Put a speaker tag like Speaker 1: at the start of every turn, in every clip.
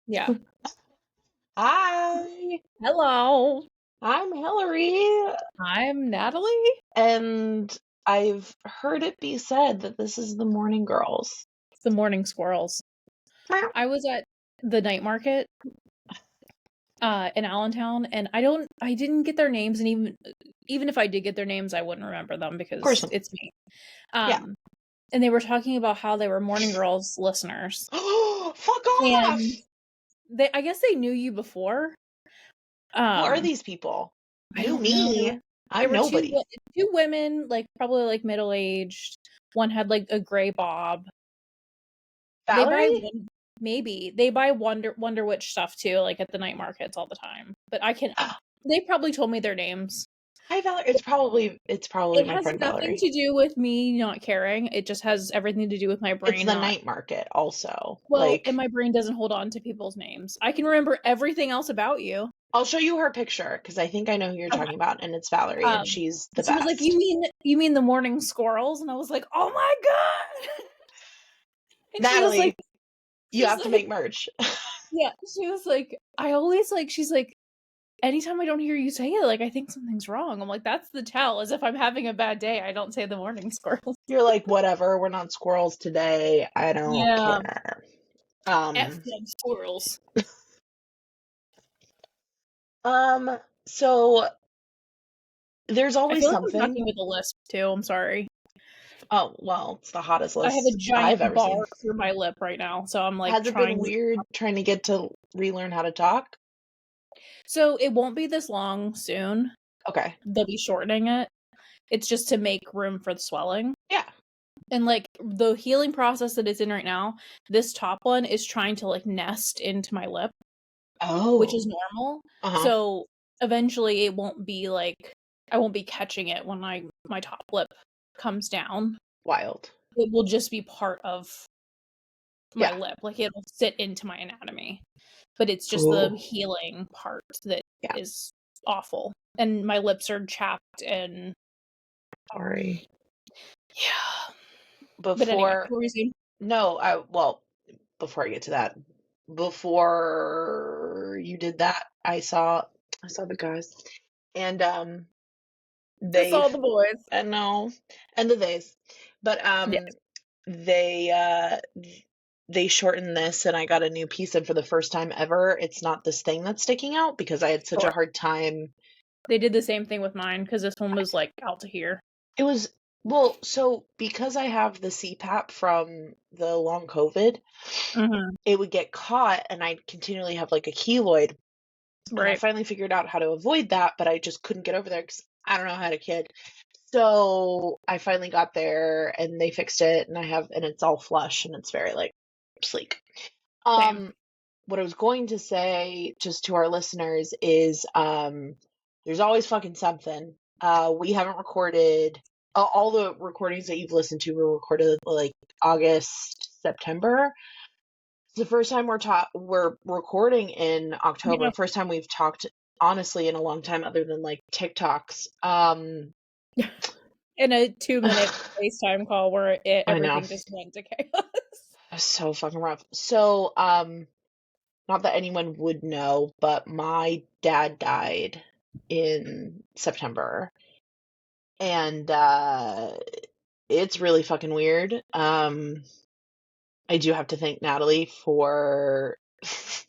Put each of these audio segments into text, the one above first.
Speaker 1: Yeah.
Speaker 2: Hi,
Speaker 1: Hello.
Speaker 2: I'm Hillary,
Speaker 1: I'm Natalie.
Speaker 2: and I've heard it be said that this is the Morning Girls.
Speaker 1: It's the Mourning Squirrels. I was at the night market in Allentown, and I didn't get their names, and even if I did get their names, I wouldn't remember them
Speaker 2: Of course
Speaker 1: because
Speaker 2: not.
Speaker 1: it's me.
Speaker 2: Yeah.
Speaker 1: And they were talking about how they were Morning Girls listeners.
Speaker 2: Oh, fuck
Speaker 1: And
Speaker 2: off!
Speaker 1: I guess they knew you before.
Speaker 2: Who are
Speaker 1: Um
Speaker 2: these people?
Speaker 1: I
Speaker 2: New
Speaker 1: don't know.
Speaker 2: me.
Speaker 1: There
Speaker 2: I'm
Speaker 1: were
Speaker 2: nobody.
Speaker 1: two women, like probably like middle-aged. One had like a gray bob. They buy
Speaker 2: Valerie?
Speaker 1: maybe they buy Wonder Witch stuff too, like at the night markets all the time. But I can. They probably told me their names.
Speaker 2: Hi, Valerie. It's probably
Speaker 1: It
Speaker 2: my
Speaker 1: has
Speaker 2: friend
Speaker 1: nothing
Speaker 2: Valerie.
Speaker 1: to do with me not caring. It just has everything to do with my
Speaker 2: It's
Speaker 1: brain
Speaker 2: the
Speaker 1: not.
Speaker 2: night market, also.
Speaker 1: Well, and my brain doesn't hold on to people's names. I can remember everything else about you.
Speaker 2: I'll show you her picture because I think I know who you're
Speaker 1: Okay.
Speaker 2: talking about, and it's Valerie, and she's the
Speaker 1: She was like,
Speaker 2: best.
Speaker 1: You mean the Morning Squirrels?" And I was like, "Oh my god!" And
Speaker 2: Natalie, you
Speaker 1: she's
Speaker 2: have to
Speaker 1: like,
Speaker 2: make merch.
Speaker 1: yeah. She was like, I always like. She's like, anytime I don't hear you say it, like I think something's wrong. I'm like, that's the tell. As if I'm having a bad day, I don't say the Morning Squirrels.
Speaker 2: You're like, whatever, we're not squirrels today. I don't
Speaker 1: Yeah,
Speaker 2: care.
Speaker 1: F
Speaker 2: Um,
Speaker 1: them squirrels.
Speaker 2: um, so there's
Speaker 1: I
Speaker 2: always
Speaker 1: feel like I'm
Speaker 2: something.
Speaker 1: talking with a lisp too. I'm sorry.
Speaker 2: Oh, well, it's the hottest
Speaker 1: I have a
Speaker 2: list I've
Speaker 1: giant
Speaker 2: ever
Speaker 1: bar
Speaker 2: seen.
Speaker 1: through my lip right now, so I'm like
Speaker 2: Has it been
Speaker 1: trying.
Speaker 2: weird trying to get to relearn how to talk?
Speaker 1: So it won't be this long soon.
Speaker 2: Okay.
Speaker 1: They'll be shortening it. It's just to make room for the swelling.
Speaker 2: Yeah.
Speaker 1: And like the healing process that it's in right now, this top one is trying to like nest into my lip, which
Speaker 2: Oh.
Speaker 1: is normal.
Speaker 2: Uh-huh.
Speaker 1: So eventually it won't be like I won't be catching it when my top lip comes down.
Speaker 2: Wild.
Speaker 1: It will just be part of my
Speaker 2: Yeah.
Speaker 1: lip. Like it'll sit into my anatomy. But it's just the
Speaker 2: Ooh.
Speaker 1: healing part that
Speaker 2: Yeah.
Speaker 1: is awful. And my lips are chapped and
Speaker 2: Sorry.
Speaker 1: yeah. But anyway,
Speaker 2: Before,
Speaker 1: what were you saying?
Speaker 2: no, well, before I get to that, before you did that, I saw the guys, and
Speaker 1: I
Speaker 2: they
Speaker 1: saw the boys.
Speaker 2: and no, and the theys, but
Speaker 1: Yeah.
Speaker 2: they they shortened this, and I got a new piece, and for the first time ever, it's not this thing that's sticking out because I had such a
Speaker 1: Sure.
Speaker 2: hard time.
Speaker 1: They did the same thing with mine because this one was like out to here.
Speaker 2: It was well, so because I have the CPAP from the long COVID,
Speaker 1: Mm-hmm.
Speaker 2: it would get caught, and I'd continually have like a keloid. And I
Speaker 1: Right.
Speaker 2: finally figured out how to avoid that, but I just couldn't get over there because I don't know how to kid. So I finally got there and they fixed it, and it's all flush and it's very like sleek.
Speaker 1: Same.
Speaker 2: What I was going to say just to our listeners is there's always fucking something. We haven't recorded all the recordings that you've listened to were recorded like August, September. It's the first time we're recording in October.
Speaker 1: Yeah.
Speaker 2: First time we've talked honestly in a long time other than like TikToks.
Speaker 1: In a 2-minute FaceTime call where
Speaker 2: I know.
Speaker 1: everything just went to chaos.
Speaker 2: It's so fucking rough. So, not that anyone would know, but my dad died in September. And it's really fucking weird. I do have to thank Natalie for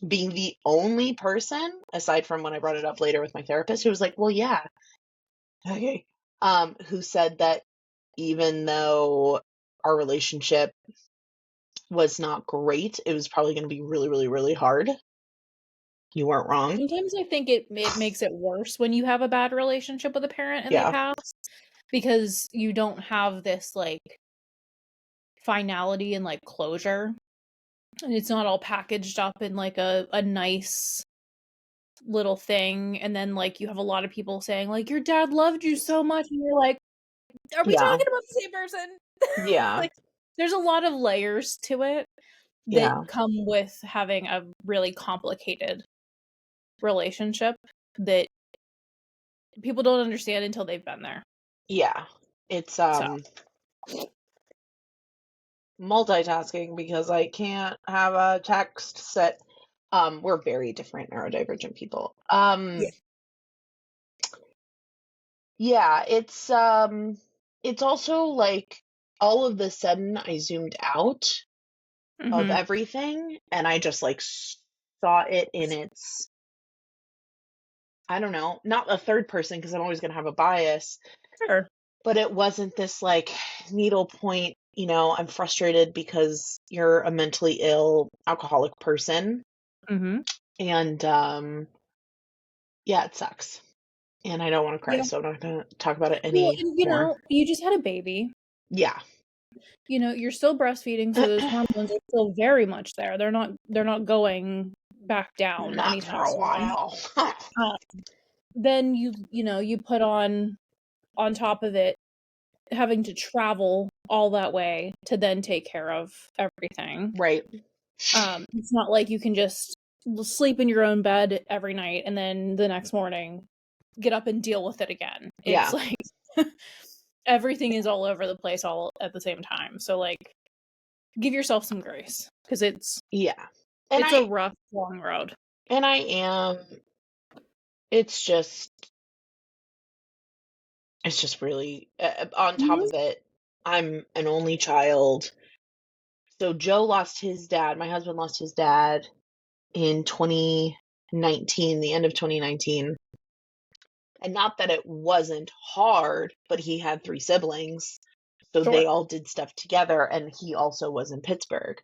Speaker 2: being the only person, aside from when I brought it up later with my therapist, who was like, well, yeah, okay. Who said that even though our relationship was not great, it was probably going to be really, really, really hard. You weren't wrong.
Speaker 1: Sometimes I think it makes it worse when you have a bad relationship with a parent and they
Speaker 2: Yeah.
Speaker 1: pass because you don't have this like finality and like closure. And it's not all packaged up in like a nice little thing, and then like you have a lot of people saying like your dad loved you so much, and you're like, are we
Speaker 2: Yeah.
Speaker 1: talking about the same person?
Speaker 2: Yeah.
Speaker 1: Like there's a lot of layers to it that
Speaker 2: Yeah.
Speaker 1: come with having a really complicated relationship that people don't understand until they've been there.
Speaker 2: Yeah. It's
Speaker 1: So
Speaker 2: multitasking because I can't have a text set. We're very different neurodivergent people.
Speaker 1: Yeah.
Speaker 2: Yeah, it's also like all of the sudden I zoomed out of
Speaker 1: Mhm.
Speaker 2: everything and I just like saw it in its, I don't know, not a third person because I'm always going to have a bias,
Speaker 1: Sure.
Speaker 2: but it wasn't this like needle point, I'm frustrated because you're a mentally ill alcoholic person.
Speaker 1: Mhm.
Speaker 2: And yeah, it sucks. And I don't want to cry,
Speaker 1: Yeah.
Speaker 2: so I'm not going to talk about it
Speaker 1: Well,
Speaker 2: any
Speaker 1: and,
Speaker 2: more.
Speaker 1: you just had a baby.
Speaker 2: Yeah.
Speaker 1: You're still breastfeeding, so those hormones are still very much there. They're not going back down
Speaker 2: Not
Speaker 1: anytime
Speaker 2: for a
Speaker 1: soon.
Speaker 2: while.
Speaker 1: Uh, then you put on top of it having to travel all that way to then take care of everything.
Speaker 2: Right.
Speaker 1: It's not like you can just sleep in your own bed every night and then the next morning get up and deal with it again. It's
Speaker 2: Yeah.
Speaker 1: like everything is all over the place all at the same time. So like give yourself some grace because
Speaker 2: Yeah. And
Speaker 1: it's a
Speaker 2: I
Speaker 1: rough long road.
Speaker 2: and I am it's just really on top
Speaker 1: Mhm.
Speaker 2: of it, I'm an only child. So Joe lost his dad, my husband lost his dad in 2019, the end of 2019. And not that it wasn't hard, but he had three siblings. So they
Speaker 1: Sure.
Speaker 2: all did stuff together, and he also was in Pittsburgh.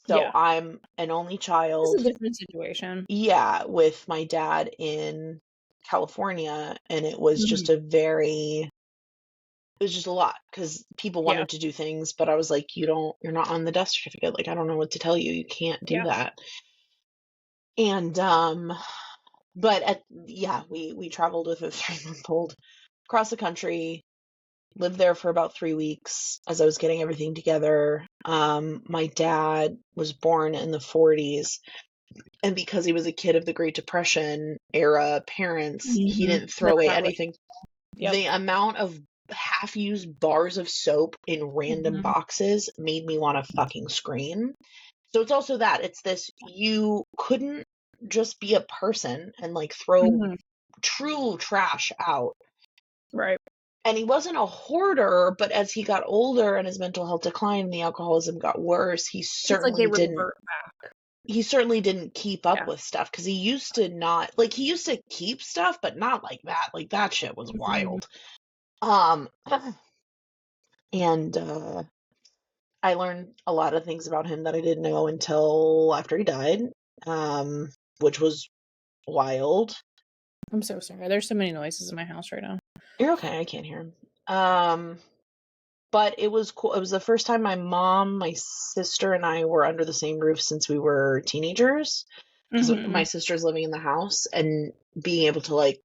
Speaker 2: So
Speaker 1: Yeah.
Speaker 2: I'm an only
Speaker 1: It's
Speaker 2: child,
Speaker 1: a different situation.
Speaker 2: yeah, with my dad in California. And it was
Speaker 1: Mhm.
Speaker 2: just it was just a lot because people
Speaker 1: Yeah.
Speaker 2: wanted to do things, but I was like, you're not on the death certificate. Like, I don't know what to tell you. You can't do
Speaker 1: Yeah.
Speaker 2: that. And, but yeah, we traveled with a 3-month-old across the country, lived there for about 3 weeks as I was getting everything together. My dad was born in the 40s, and because he was a kid of the Great Depression era parents, he
Speaker 1: Mhm.
Speaker 2: didn't throw
Speaker 1: Never
Speaker 2: away
Speaker 1: had like
Speaker 2: anything.
Speaker 1: yep.
Speaker 2: The amount of half-used bars of soap in random
Speaker 1: Mhm.
Speaker 2: boxes made me want to fucking scream. So it's also that it's this, you couldn't just be a person and like throw
Speaker 1: Mhm.
Speaker 2: true trash out.
Speaker 1: Right.
Speaker 2: And he wasn't a hoarder, but as he got older and his mental health declined and the alcoholism got worse,
Speaker 1: It's like they revert back.
Speaker 2: he certainly didn't keep up
Speaker 1: Yeah.
Speaker 2: with stuff because he used to not like he used to keep stuff, but not like that. Like that shit was
Speaker 1: Mhm.
Speaker 2: wild. Um and I learned a lot of things about him that I didn't know until after he died, um, which was wild.
Speaker 1: I'm so sorry. There's so many noises in my house right now.
Speaker 2: You're okay, I can't hear him. But it was cool. It was the first time my mom, my sister, and I were under the same roof since we were teenagers. Because my
Speaker 1: Mhm.
Speaker 2: sister's living in the house, and being able to like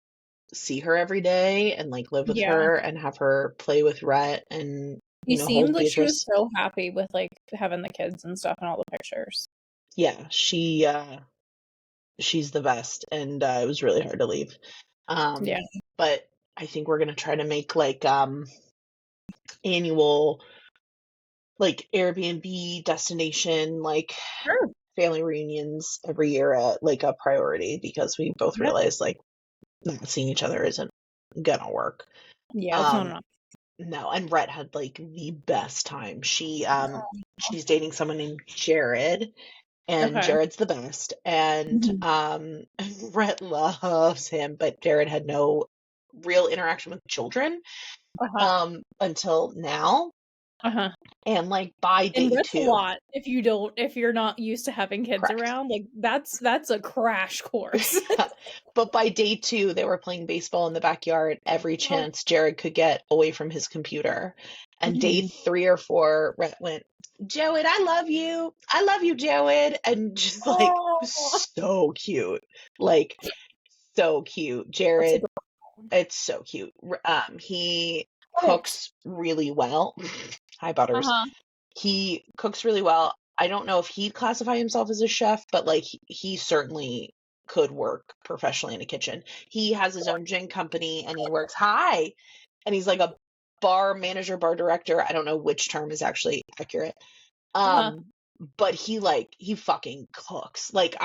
Speaker 2: see her every day and like live with
Speaker 1: Yeah.
Speaker 2: her and have her play with Rhett and
Speaker 1: She
Speaker 2: hold
Speaker 1: seemed like she was
Speaker 2: Beatrice.
Speaker 1: so happy with like having the kids and stuff and all the pictures.
Speaker 2: Yeah, she's the best, and it was really hard to leave.
Speaker 1: Yeah.
Speaker 2: But I think we're gonna try to make like annual like Airbnb destination like
Speaker 1: Sure.
Speaker 2: family reunions every year at like a priority because we both
Speaker 1: Yep.
Speaker 2: realize like not seeing each other isn't gonna work.
Speaker 1: Yeah, it's not
Speaker 2: Um
Speaker 1: enough.
Speaker 2: no, and Rhett had like the best time. She's dating someone named Jared, and
Speaker 1: Okay.
Speaker 2: Jared's the best, and
Speaker 1: Mhm.
Speaker 2: Rhett loves him, but Jared had no real interaction with children
Speaker 1: Uh-huh.
Speaker 2: until now.
Speaker 1: Uh-huh.
Speaker 2: And like by
Speaker 1: And
Speaker 2: day
Speaker 1: that's a
Speaker 2: two,
Speaker 1: lot if you're not used to having kids
Speaker 2: correct.
Speaker 1: around, like, that's a crash course.
Speaker 2: But by day two, they were playing baseball in the backyard every
Speaker 1: Oh.
Speaker 2: chance Jared could get away from his computer. And day
Speaker 1: Mhm.
Speaker 2: 3 or 4, Rhett went, Joed, I love you. I love you, Joed. And just like
Speaker 1: Oh,
Speaker 2: so cute. Like so cute.
Speaker 1: that's
Speaker 2: Jared,
Speaker 1: adorable.
Speaker 2: it's so cute. He
Speaker 1: Oh.
Speaker 2: cooks really well. Hi, Butters.
Speaker 1: Uh-huh.
Speaker 2: He cooks really well. I don't know if he'd classify himself as a chef, but like he certainly could work professionally in a kitchen. He has his own gin company and he works high, and he's like a bar manager, bar director. I don't know which term is actually accurate.
Speaker 1: Uh-huh.
Speaker 2: Um, But he fucking cooks. Like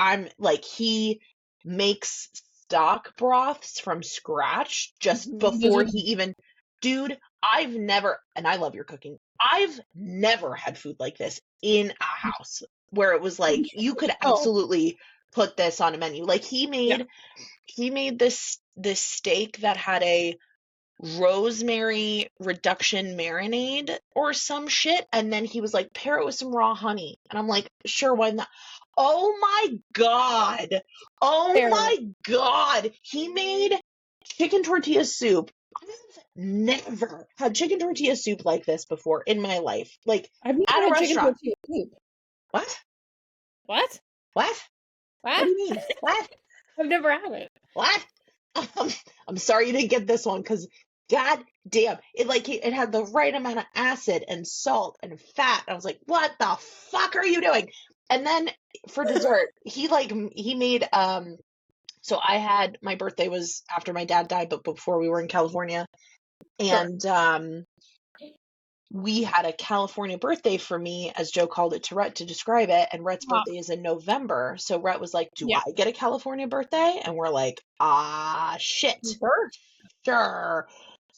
Speaker 2: he makes stock broths from scratch just
Speaker 1: Those
Speaker 2: before
Speaker 1: are
Speaker 2: he even, dude, I've never, and I love your cooking. I've never had food like this in a house where it was like you could
Speaker 1: oh
Speaker 2: absolutely put this on a menu. Like
Speaker 1: yeah.
Speaker 2: he made this steak that had a rosemary reduction marinade or some shit, and then he was like, pair it with some raw honey, and I'm like, sure, why not? Oh my god, oh
Speaker 1: Fair.
Speaker 2: my god, he made chicken tortilla soup. I've never had chicken tortilla soup like this before in my life, like
Speaker 1: I've never
Speaker 2: at a
Speaker 1: had chicken
Speaker 2: restaurant.
Speaker 1: tortilla soup.
Speaker 2: What?
Speaker 1: What?
Speaker 2: What? What
Speaker 1: What?
Speaker 2: do you mean? What?
Speaker 1: I've never had it.
Speaker 2: What? Um, I'm sorry you didn't get this one because god damn, it had the right amount of acid and salt and fat. I was like, what the fuck are you doing? And then for dessert, he made so I had, my birthday was after my dad died, but before we were in California.
Speaker 1: Sure.
Speaker 2: And we had a California birthday for me, as Joe called it to Rhett to describe it. And Rhett's
Speaker 1: Ah,
Speaker 2: birthday is in November. So Rhett was like, do
Speaker 1: yeah.
Speaker 2: I get a California birthday? And we're like, ah, shit.
Speaker 1: Sure.
Speaker 2: Sure.
Speaker 1: Yeah.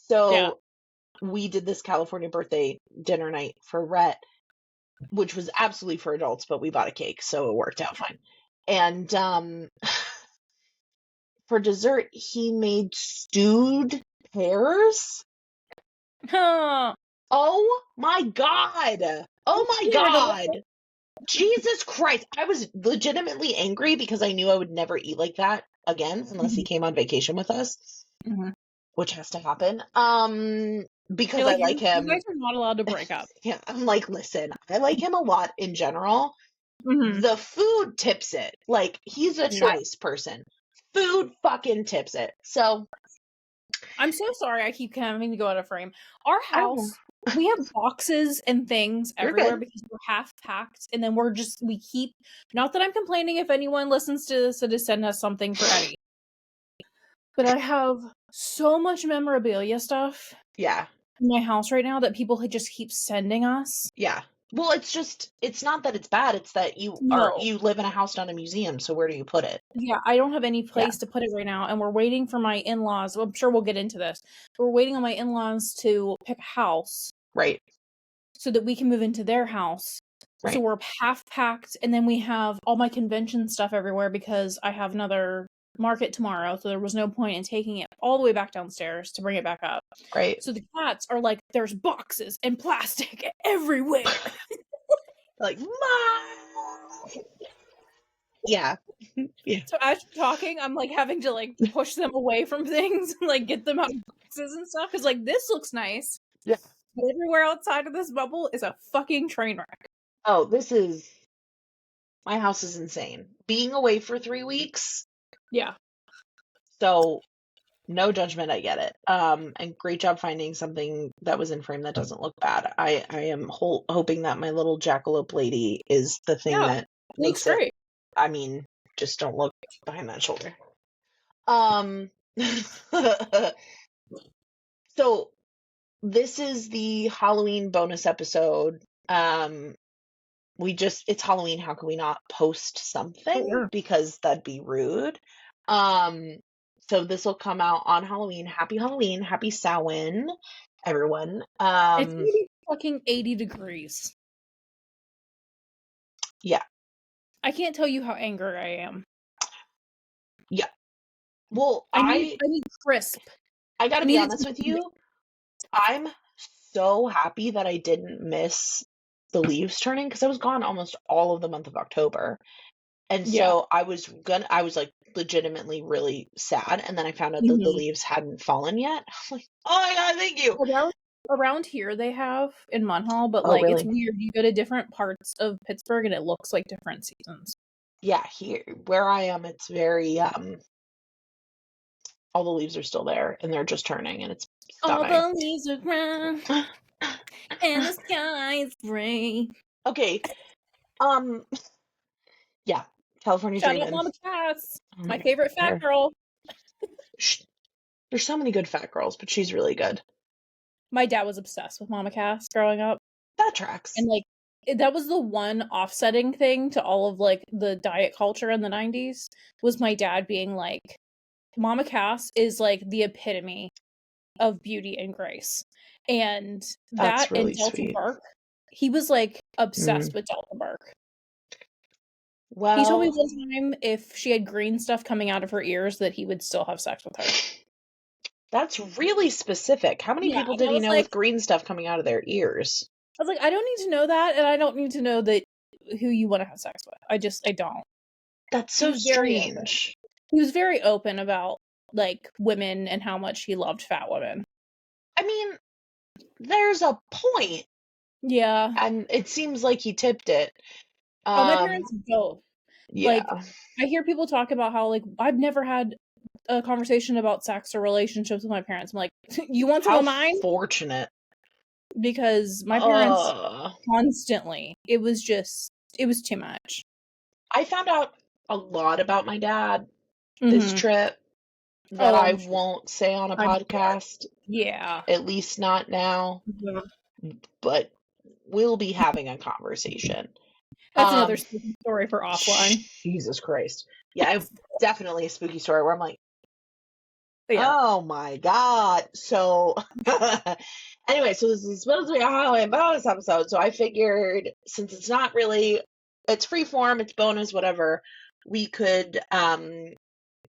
Speaker 2: So we did this California birthday dinner night for Rhett, which was absolutely for adults, but we bought a cake, so it worked out fine. And for dessert, he made stewed pears.
Speaker 1: Huh.
Speaker 2: Oh my God. Oh my
Speaker 1: They are delicious.
Speaker 2: God. Jesus Christ. I was legitimately angry because I knew I would never eat like that again unless he came on vacation with us,
Speaker 1: Mhm.
Speaker 2: which has to happen.
Speaker 1: You're
Speaker 2: Because I
Speaker 1: like,
Speaker 2: like
Speaker 1: you
Speaker 2: him.
Speaker 1: guys are not allowed to break up.
Speaker 2: Yeah, I'm like, listen, I like him a lot in general.
Speaker 1: Hmm.
Speaker 2: The food tips it. Like, he's a
Speaker 1: Sure.
Speaker 2: nice person. Food fucking tips it. So,
Speaker 1: I'm so sorry I keep having to go out of frame. Our
Speaker 2: I don't know.
Speaker 1: house, we have boxes and things
Speaker 2: You're
Speaker 1: everywhere
Speaker 2: good.
Speaker 1: because we're half packed, and then we keep, not that I'm complaining if anyone listens to this to send us something for Eddie, but I have so much memorabilia stuff
Speaker 2: Yeah.
Speaker 1: in my house right now that people just keep sending us.
Speaker 2: Yeah. Well, it's not that it's bad, it's that
Speaker 1: No.
Speaker 2: you live in a house, not a museum, so where do you put it?
Speaker 1: Yeah, I don't have any
Speaker 2: Yeah.
Speaker 1: place to put it right now, and we're waiting for my in-laws. Well, I'm sure we'll get into this. But we're waiting on my in-laws to pick a house
Speaker 2: Right.
Speaker 1: so that we can move into their house. So
Speaker 2: Right.
Speaker 1: we're half packed, and then we have all my convention stuff everywhere because I have another market tomorrow, so there was no point in taking it all the way back downstairs to bring it back up.
Speaker 2: Right.
Speaker 1: So the cats are like, there's boxes and plastic everywhere.
Speaker 2: Like, "Mom!" Yeah. Yeah.
Speaker 1: So as you're talking, I'm like having to like push them away from things and like get them out of boxes and stuff because like this looks nice.
Speaker 2: Yeah.
Speaker 1: But everywhere outside of this bubble is a fucking train wreck.
Speaker 2: Oh, my house is insane. Being away for 3 weeks,
Speaker 1: Yeah.
Speaker 2: so no judgment, I get it. And great job finding something that was in frame that doesn't look bad. I am hoping that my little jackalope lady is the thing
Speaker 1: Yeah.
Speaker 2: that
Speaker 1: It looks
Speaker 2: makes it.
Speaker 1: great.
Speaker 2: I mean, just don't look behind that shoulder. Um, so this is the Halloween bonus episode. It's Halloween. How can we not post
Speaker 1: Oh,
Speaker 2: something?
Speaker 1: yeah.
Speaker 2: Because that'd be rude. Um, so this will come out on Halloween. Happy Samhain, everyone.
Speaker 1: It's gonna be fucking 80 degrees.
Speaker 2: Yeah,
Speaker 1: I can't tell you how angry I am.
Speaker 2: yeah. Well,
Speaker 1: I need crisp.
Speaker 2: I
Speaker 1: I
Speaker 2: gotta be
Speaker 1: need it to
Speaker 2: honest with
Speaker 1: be
Speaker 2: you. I'm so happy that I didn't miss the leaves turning because I was gone almost all of the month of October. And
Speaker 1: yeah.
Speaker 2: so I was like legitimately really sad. And then I found out that the
Speaker 1: Mhm.
Speaker 2: leaves hadn't fallen yet. I'm like, oh my God, thank you.
Speaker 1: Around here they have in Munhall, but
Speaker 2: Oh,
Speaker 1: like it's
Speaker 2: really?
Speaker 1: weird. You go to different parts of Pittsburgh and it looks like different seasons.
Speaker 2: Yeah, here where I am, it's very all the leaves are still there and they're just turning and it's
Speaker 1: All
Speaker 2: stunning.
Speaker 1: the leaves are brown and the sky is gray.
Speaker 2: Okay. Um yeah, California
Speaker 1: Shout out
Speaker 2: Dreamin'.
Speaker 1: Mama Cass,
Speaker 2: Oh
Speaker 1: my
Speaker 2: my
Speaker 1: favorite fat
Speaker 2: God.
Speaker 1: girl.
Speaker 2: There's so many good fat girls, but she's really good.
Speaker 1: My dad was obsessed with Mama Cass growing up,
Speaker 2: That tracks.
Speaker 1: and like that was the one offsetting thing to all of, like, the diet culture in the 90s, was my dad being like, Mama Cass is, like, the epitome of beauty and grace. And
Speaker 2: That's
Speaker 1: that and
Speaker 2: really
Speaker 1: Delta
Speaker 2: sweet.
Speaker 1: Burke, he was, like,
Speaker 2: Mm.
Speaker 1: obsessed with Delta Burke. He told me
Speaker 2: Well,
Speaker 1: one time if she had green stuff coming out of her ears that he would still have sex with her.
Speaker 2: that's really specific. How many
Speaker 1: Yeah,
Speaker 2: people
Speaker 1: and
Speaker 2: did he know with green stuff coming out of their ears?
Speaker 1: I was like, "I don't need to know that, and I don't need to know that who you wanna have sex with. I don't."
Speaker 2: That's
Speaker 1: He
Speaker 2: so
Speaker 1: was very open.
Speaker 2: strange.
Speaker 1: He was very open about, like, women and how much he loved fat women.
Speaker 2: I mean, there's a point,
Speaker 1: Yeah.
Speaker 2: and it seems like he tipped it.
Speaker 1: Oh, my
Speaker 2: Um,
Speaker 1: parents both. Like,
Speaker 2: yeah.
Speaker 1: I hear people talk about how, like, I've never had a conversation about sex or relationships with my parents. I'm like, "You want some
Speaker 2: How
Speaker 1: of mine?"
Speaker 2: fortunate.
Speaker 1: Because my parents
Speaker 2: Uh,
Speaker 1: constantly, it was too much.
Speaker 2: I found out a lot about my dad this
Speaker 1: Mhm.
Speaker 2: trip that
Speaker 1: Oh,
Speaker 2: I
Speaker 1: I'm sure.
Speaker 2: won't say on a
Speaker 1: I'm sure.
Speaker 2: podcast,
Speaker 1: Yeah.
Speaker 2: at least not now,
Speaker 1: Mhm.
Speaker 2: but we'll be having a conversation.
Speaker 1: That's another
Speaker 2: Um,
Speaker 1: spooky story for offline.
Speaker 2: Jesus Christ. Yeah, definitely a spooky story where I'm like,
Speaker 1: But yeah.
Speaker 2: oh my God. So, anyway, so this is supposed to be a Halloween bonus episode. So I figured since it's not really, it's free form, it's bonus, whatever, we could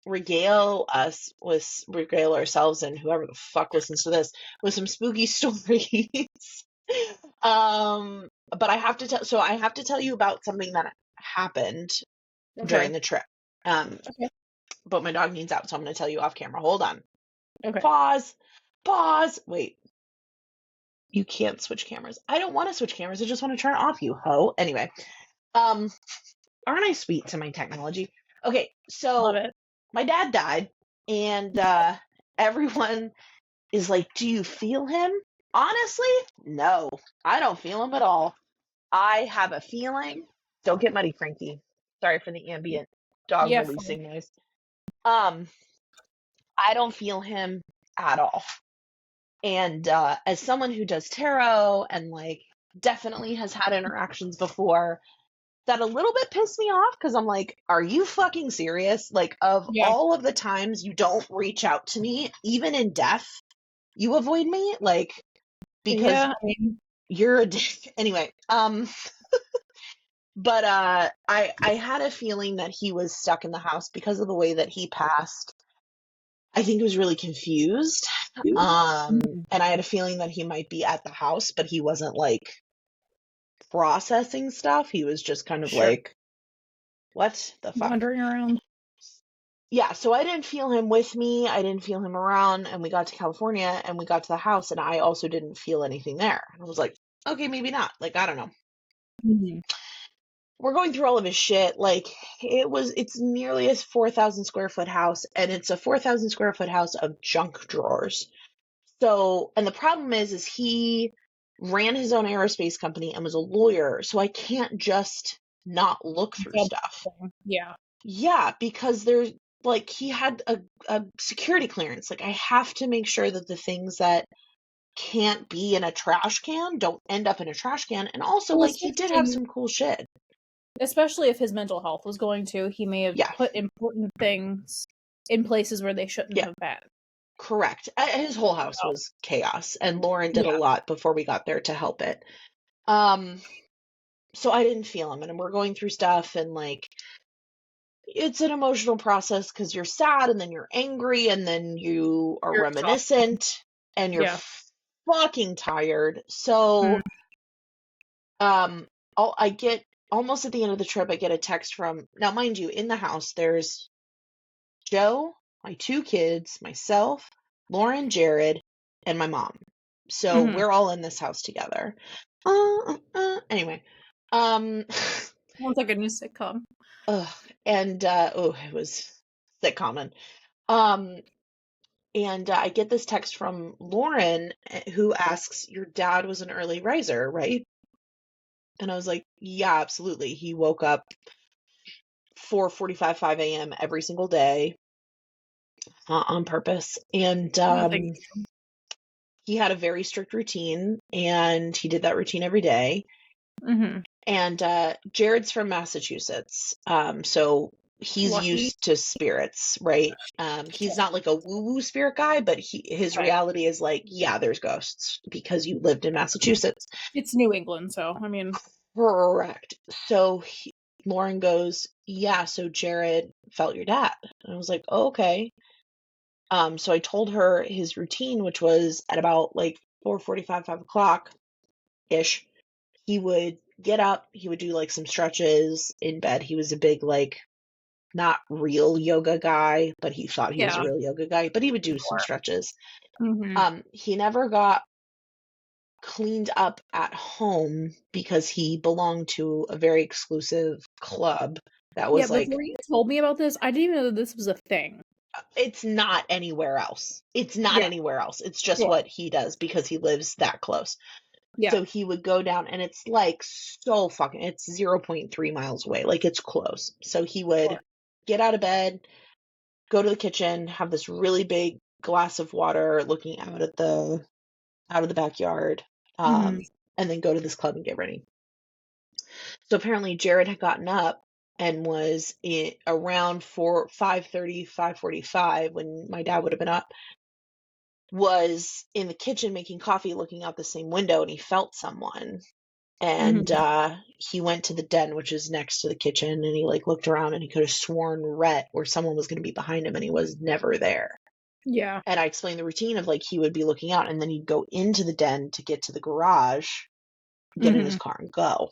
Speaker 2: regale ourselves and whoever the fuck listens to this with some spooky stories. But I have to tell you about something that happened during
Speaker 1: Okay.
Speaker 2: the trip. Um,
Speaker 1: Okay.
Speaker 2: but my dog needs out, so I'm going to tell you off camera. Hold on.
Speaker 1: Okay.
Speaker 2: Pause. Pause. Wait. You can't switch cameras. I don't want to switch cameras. I just want to turn it off, you hoe. Anyway, um, aren't I sweet to my technology? Okay,
Speaker 1: Love
Speaker 2: so
Speaker 1: it.
Speaker 2: my dad died, and everyone is like, "Do you feel him?" Honestly, no, I don't feel him at all. I have a feeling. Don't get muddy, Frankie. Sorry for the ambient dog
Speaker 1: Yeah, fun.
Speaker 2: releasing noise. Um, I don't feel him at all. And as someone who does tarot and like definitely has had interactions before, that a little bit pissed me off because I'm like, are you fucking serious? Like, of
Speaker 1: Yeah.
Speaker 2: all of the times you don't reach out to me, even in death, you avoid me, like, because
Speaker 1: Yeah, I mean,
Speaker 2: you're a dick. Anyway, but I had a feeling that he was stuck in the house because of the way that he passed. I think he was really confused.
Speaker 1: mhm.
Speaker 2: And I had a feeling that he might be at the house, but he wasn't like processing stuff. He was just kind of
Speaker 1: Sure.
Speaker 2: like, what the fuck?
Speaker 1: Wandering around.
Speaker 2: Yeah, so I didn't feel him with me. I didn't feel him around. And we got to California and we got to the house, and I also didn't feel anything there. I was like, okay, maybe not. Like, I don't know.
Speaker 1: Mhm.
Speaker 2: We're going through all of his shit. Like, it's nearly a 4,000 square foot house, and it's a 4,000 square foot house of junk drawers. So, and the problem is he ran his own aerospace company and was a lawyer. So I can't just not look through
Speaker 1: Jump
Speaker 2: stuff.
Speaker 1: thing. Yeah.
Speaker 2: Yeah, because there's like he had a security clearance. Like I have to make sure that the things that can't be in a trash can don't end up in a trash can. And also,
Speaker 1: Well,
Speaker 2: like, he did have some cool shit.
Speaker 1: especially if his mental health was going to, he may have
Speaker 2: Yeah,
Speaker 1: put important things in places where they shouldn't
Speaker 2: yeah,
Speaker 1: have been.
Speaker 2: correct. His whole house
Speaker 1: So,
Speaker 2: was chaos, and Lauren did a
Speaker 1: yeah.
Speaker 2: lot before we got there to help it. Um, so I didn't feel him, and we're going through stuff, and like it's an emotional process because you're sad and then you're angry and then you are
Speaker 1: You're exhausted.
Speaker 2: reminiscent and you're
Speaker 1: Yeah.
Speaker 2: fucking tired. So,
Speaker 1: Mm.
Speaker 2: um, I get almost at the end of the trip, I get a text from, now mind you, in the house, there's Joe, my two kids, myself, Lauren, Jared, and my mom. So
Speaker 1: Mhm.
Speaker 2: we're all in this house together. Anyway, um,
Speaker 1: Sounds like a new sitcom.
Speaker 2: ugh, and oh, it was sitcom. Um, and I get this text from Lauren who asks, "Your dad was an early riser, right?" And I was like, "Yeah, absolutely. He woke up 4:45, 5 a.m. every single day on purpose, and
Speaker 1: No, thank
Speaker 2: he had a very strict routine, and he did that routine every day.
Speaker 1: Mhm.
Speaker 2: And Jared's from Massachusetts, so he's
Speaker 1: Lucky.
Speaker 2: used to spirits, right? He's
Speaker 1: Sure.
Speaker 2: not like a woo-woo spirit guy, but his
Speaker 1: Right.
Speaker 2: reality is like, yeah, there's ghosts because you lived in Massachusetts.
Speaker 1: It's New England, so, I mean,
Speaker 2: Correct. So Lauren goes, yeah, so Jared felt your dad. And I was like, oh, okay. So I told her his routine, which was at about like 4:45, 5 o'clock ish. He would get up, he would do like some stretches in bed. He was a big, like, not real yoga guy, but he thought he was a
Speaker 1: yeah,
Speaker 2: real yoga guy, but he would do some
Speaker 1: sure.
Speaker 2: stretches.
Speaker 1: Mhm.
Speaker 2: He never got cleaned up at home because he belonged to a very exclusive club that
Speaker 1: Yeah,
Speaker 2: was like,
Speaker 1: before you told me about this, I didn't even know that this was a thing.
Speaker 2: it's not anywhere else. It's not
Speaker 1: Yeah,
Speaker 2: anywhere else. It's just
Speaker 1: sure.
Speaker 2: what he does because he lives that close.
Speaker 1: Yeah,
Speaker 2: So he would go down, and it's like so fucking, it's zero point 0.3 miles away. Like it's close. So he would
Speaker 1: sure.
Speaker 2: get out of bed, go to the kitchen, have this really big glass of water looking out of the backyard,
Speaker 1: Mhm.
Speaker 2: and then go to this club and get ready. So apparently Jared had gotten up and was around 5:30, 5:45 when my dad would have been up, was in the kitchen making coffee, looking out the same window, and he felt someone. And
Speaker 1: Mhm.
Speaker 2: he went to the den, which is next to the kitchen, and he like looked around and he could have sworn Rhett or someone was going to be behind him, and he was never there.
Speaker 1: Yeah.
Speaker 2: And I explained the routine of like he would be looking out and then he'd go into the den to get to the garage, get in his
Speaker 1: Mhm.
Speaker 2: car and go.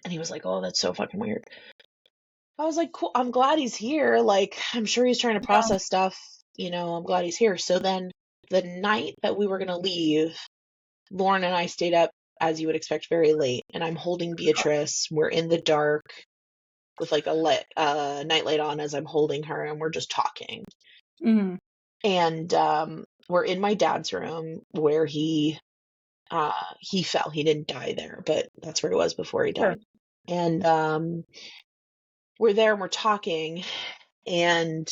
Speaker 2: And he was like, "Oh, that's so fucking weird." I was like, "Cool. I'm glad he's here. Like, I'm sure he's trying to
Speaker 1: Yeah.
Speaker 2: process stuff. I'm glad he's here." So then the night that we were going to leave, Lauren and I stayed up, as you would expect, very late. And I'm holding Beatrice. We're in the dark with like a nightlight on as I'm holding her, and we're just talking.
Speaker 1: Mhm.
Speaker 2: And we're in my dad's room where he fell. He didn't die there, but that's where he was before he
Speaker 1: Sure.
Speaker 2: died. And we're there and we're talking, and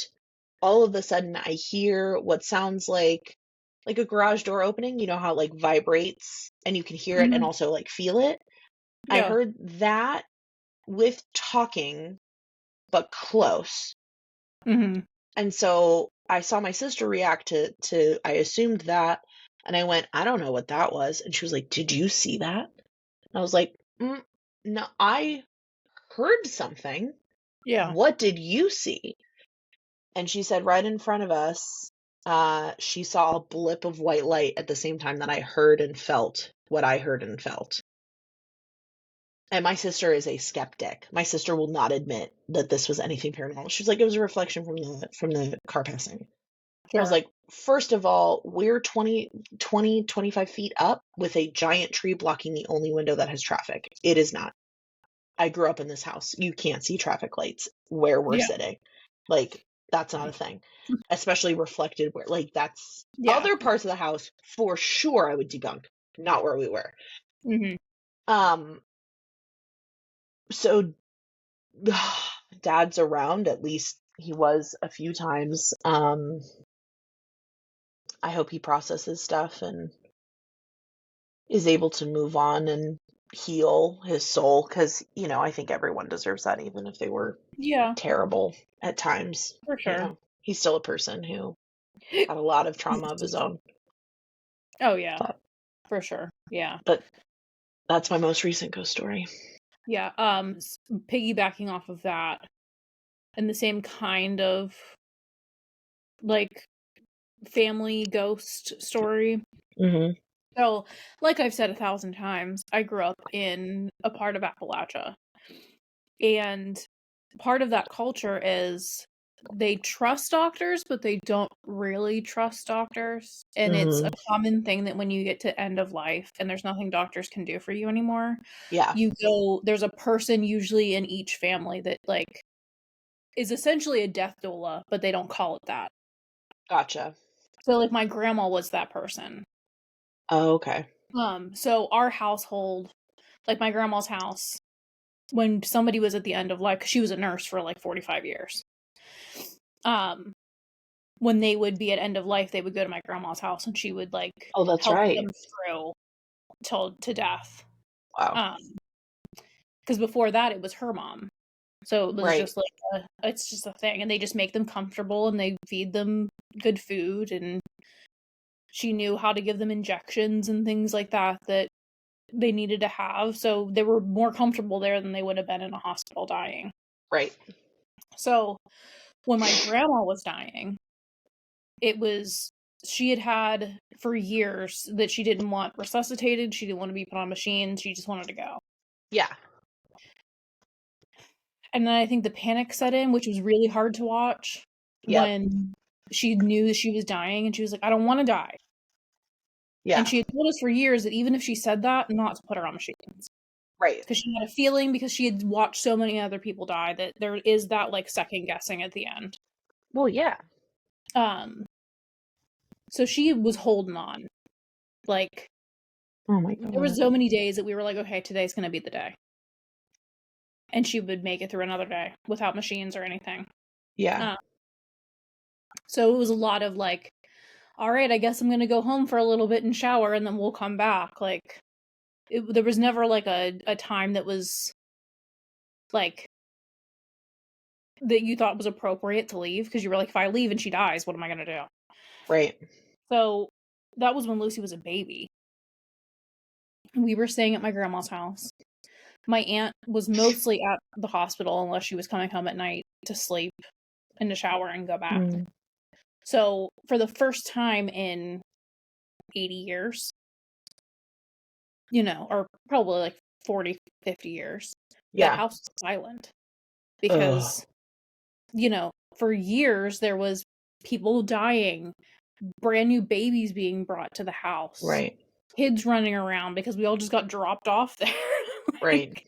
Speaker 2: all of a sudden I hear what sounds like a garage door opening. You know how it like vibrates and you can hear it and
Speaker 1: Mhm.
Speaker 2: also like feel it? I
Speaker 1: Yeah.
Speaker 2: heard that with talking, but close.
Speaker 1: Mhm.
Speaker 2: And so I saw my sister react to I assumed that, and I went, "I don't know what that was." And she was like, "Did you see that?" And I was like, "No, I heard something.
Speaker 1: Yeah.
Speaker 2: What did you see?" And she said right in front of us, she saw a blip of white light at the same time that I heard and felt what I heard and felt. And my sister is a skeptic. My sister will not admit that this was anything paranormal. She's like, it was a reflection from the car passing. I was
Speaker 1: Sure.
Speaker 2: like, first of all, we're 25 feet up with a giant tree blocking the only window that has traffic. It is not. I grew up in this house. You can't see traffic lights where we're
Speaker 1: Yeah.
Speaker 2: sitting. Like, that's not a thing. Especially reflected where, like, that's
Speaker 1: Yeah.
Speaker 2: other parts of the house for sure I would debunk, not where we were.
Speaker 1: Mhm.
Speaker 2: Um, so dad's around, at least he was a few times. I hope he processes stuff and is able to move on and heal his soul because, I think everyone deserves that, even if they were
Speaker 1: Yeah,
Speaker 2: terrible at times.
Speaker 1: for sure.
Speaker 2: He's still a person who had a lot of trauma of his own.
Speaker 1: Oh, yeah,
Speaker 2: But,
Speaker 1: for sure. Yeah.
Speaker 2: but that's my most recent ghost story.
Speaker 1: Yeah, piggybacking off of that, and the same kind of, like, family ghost story.
Speaker 2: Hmm.
Speaker 1: So, like I've said 1,000 times, I grew up in a part of Appalachia, and part of that culture is they trust doctors, but they don't really trust doctors, and it's a
Speaker 2: Hmm.
Speaker 1: common thing that when you get to end of life and there's nothing doctors can do for you anymore,
Speaker 2: Yeah,
Speaker 1: there's a person usually in each family that, like, is essentially a death doula, but they don't call it that.
Speaker 2: gotcha.
Speaker 1: So, like, my grandma was that person.
Speaker 2: Oh, okay.
Speaker 1: So our household, like my grandma's house, when somebody was at the end of life, 'cause she was a nurse for like 45 years. Um, when they would be at end of life, they would go to my grandma's house and she would like
Speaker 2: Oh, that's
Speaker 1: help
Speaker 2: right.
Speaker 1: them through till to death.
Speaker 2: Wow.
Speaker 1: Because before that, it was her mom. So it was
Speaker 2: Right.
Speaker 1: just like it's just a thing, and they just make them comfortable and they feed them good food, and she knew how to give them injections and things like that that they needed to have. So they were more comfortable there than they would have been in a hospital dying.
Speaker 2: Right.
Speaker 1: So when my grandma was dying, it was she had for years that she didn't want resuscitated, she didn't want to be put on machines, she just wanted to go.
Speaker 2: Yeah.
Speaker 1: And then I think the panic set in, which was really hard to watch
Speaker 2: Yep.
Speaker 1: when she knew that she was dying and she was like, I don't want to die. And
Speaker 2: Yeah.
Speaker 1: she had told us for years that even if she said that, not to put her on machines.
Speaker 2: Right.
Speaker 1: Because she had a feeling, because she had watched so many other people die, that there is that like second guessing at the end.
Speaker 2: Well, yeah.
Speaker 1: Um, so she was holding on. Like,
Speaker 2: Oh my
Speaker 1: there was
Speaker 2: God.
Speaker 1: so many days that we were like, okay, today's gonna be the day. And she would make it through another day without machines or anything.
Speaker 2: Yeah.
Speaker 1: So it was a lot of like, all right, I guess I'm gonna go home for a little bit and shower, and then we'll come back. Like, there was never like a time that was like that you thought was appropriate to leave, because you were like, if I leave and she dies, what am I gonna do?
Speaker 2: Right.
Speaker 1: So that was when Lucy was a baby. We were staying at my grandma's house. My aunt was mostly at the hospital unless she was coming home at night to sleep and to shower and go back.
Speaker 2: Mm.
Speaker 1: So for the first time in 80 years, or probably like 40, 50 years, that
Speaker 2: Yeah.
Speaker 1: house was silent.
Speaker 2: Ugh.
Speaker 1: Because, for years there was people dying, brand new babies being brought to the house,
Speaker 2: Right.
Speaker 1: kids running around because we all just got dropped off there.
Speaker 2: Right.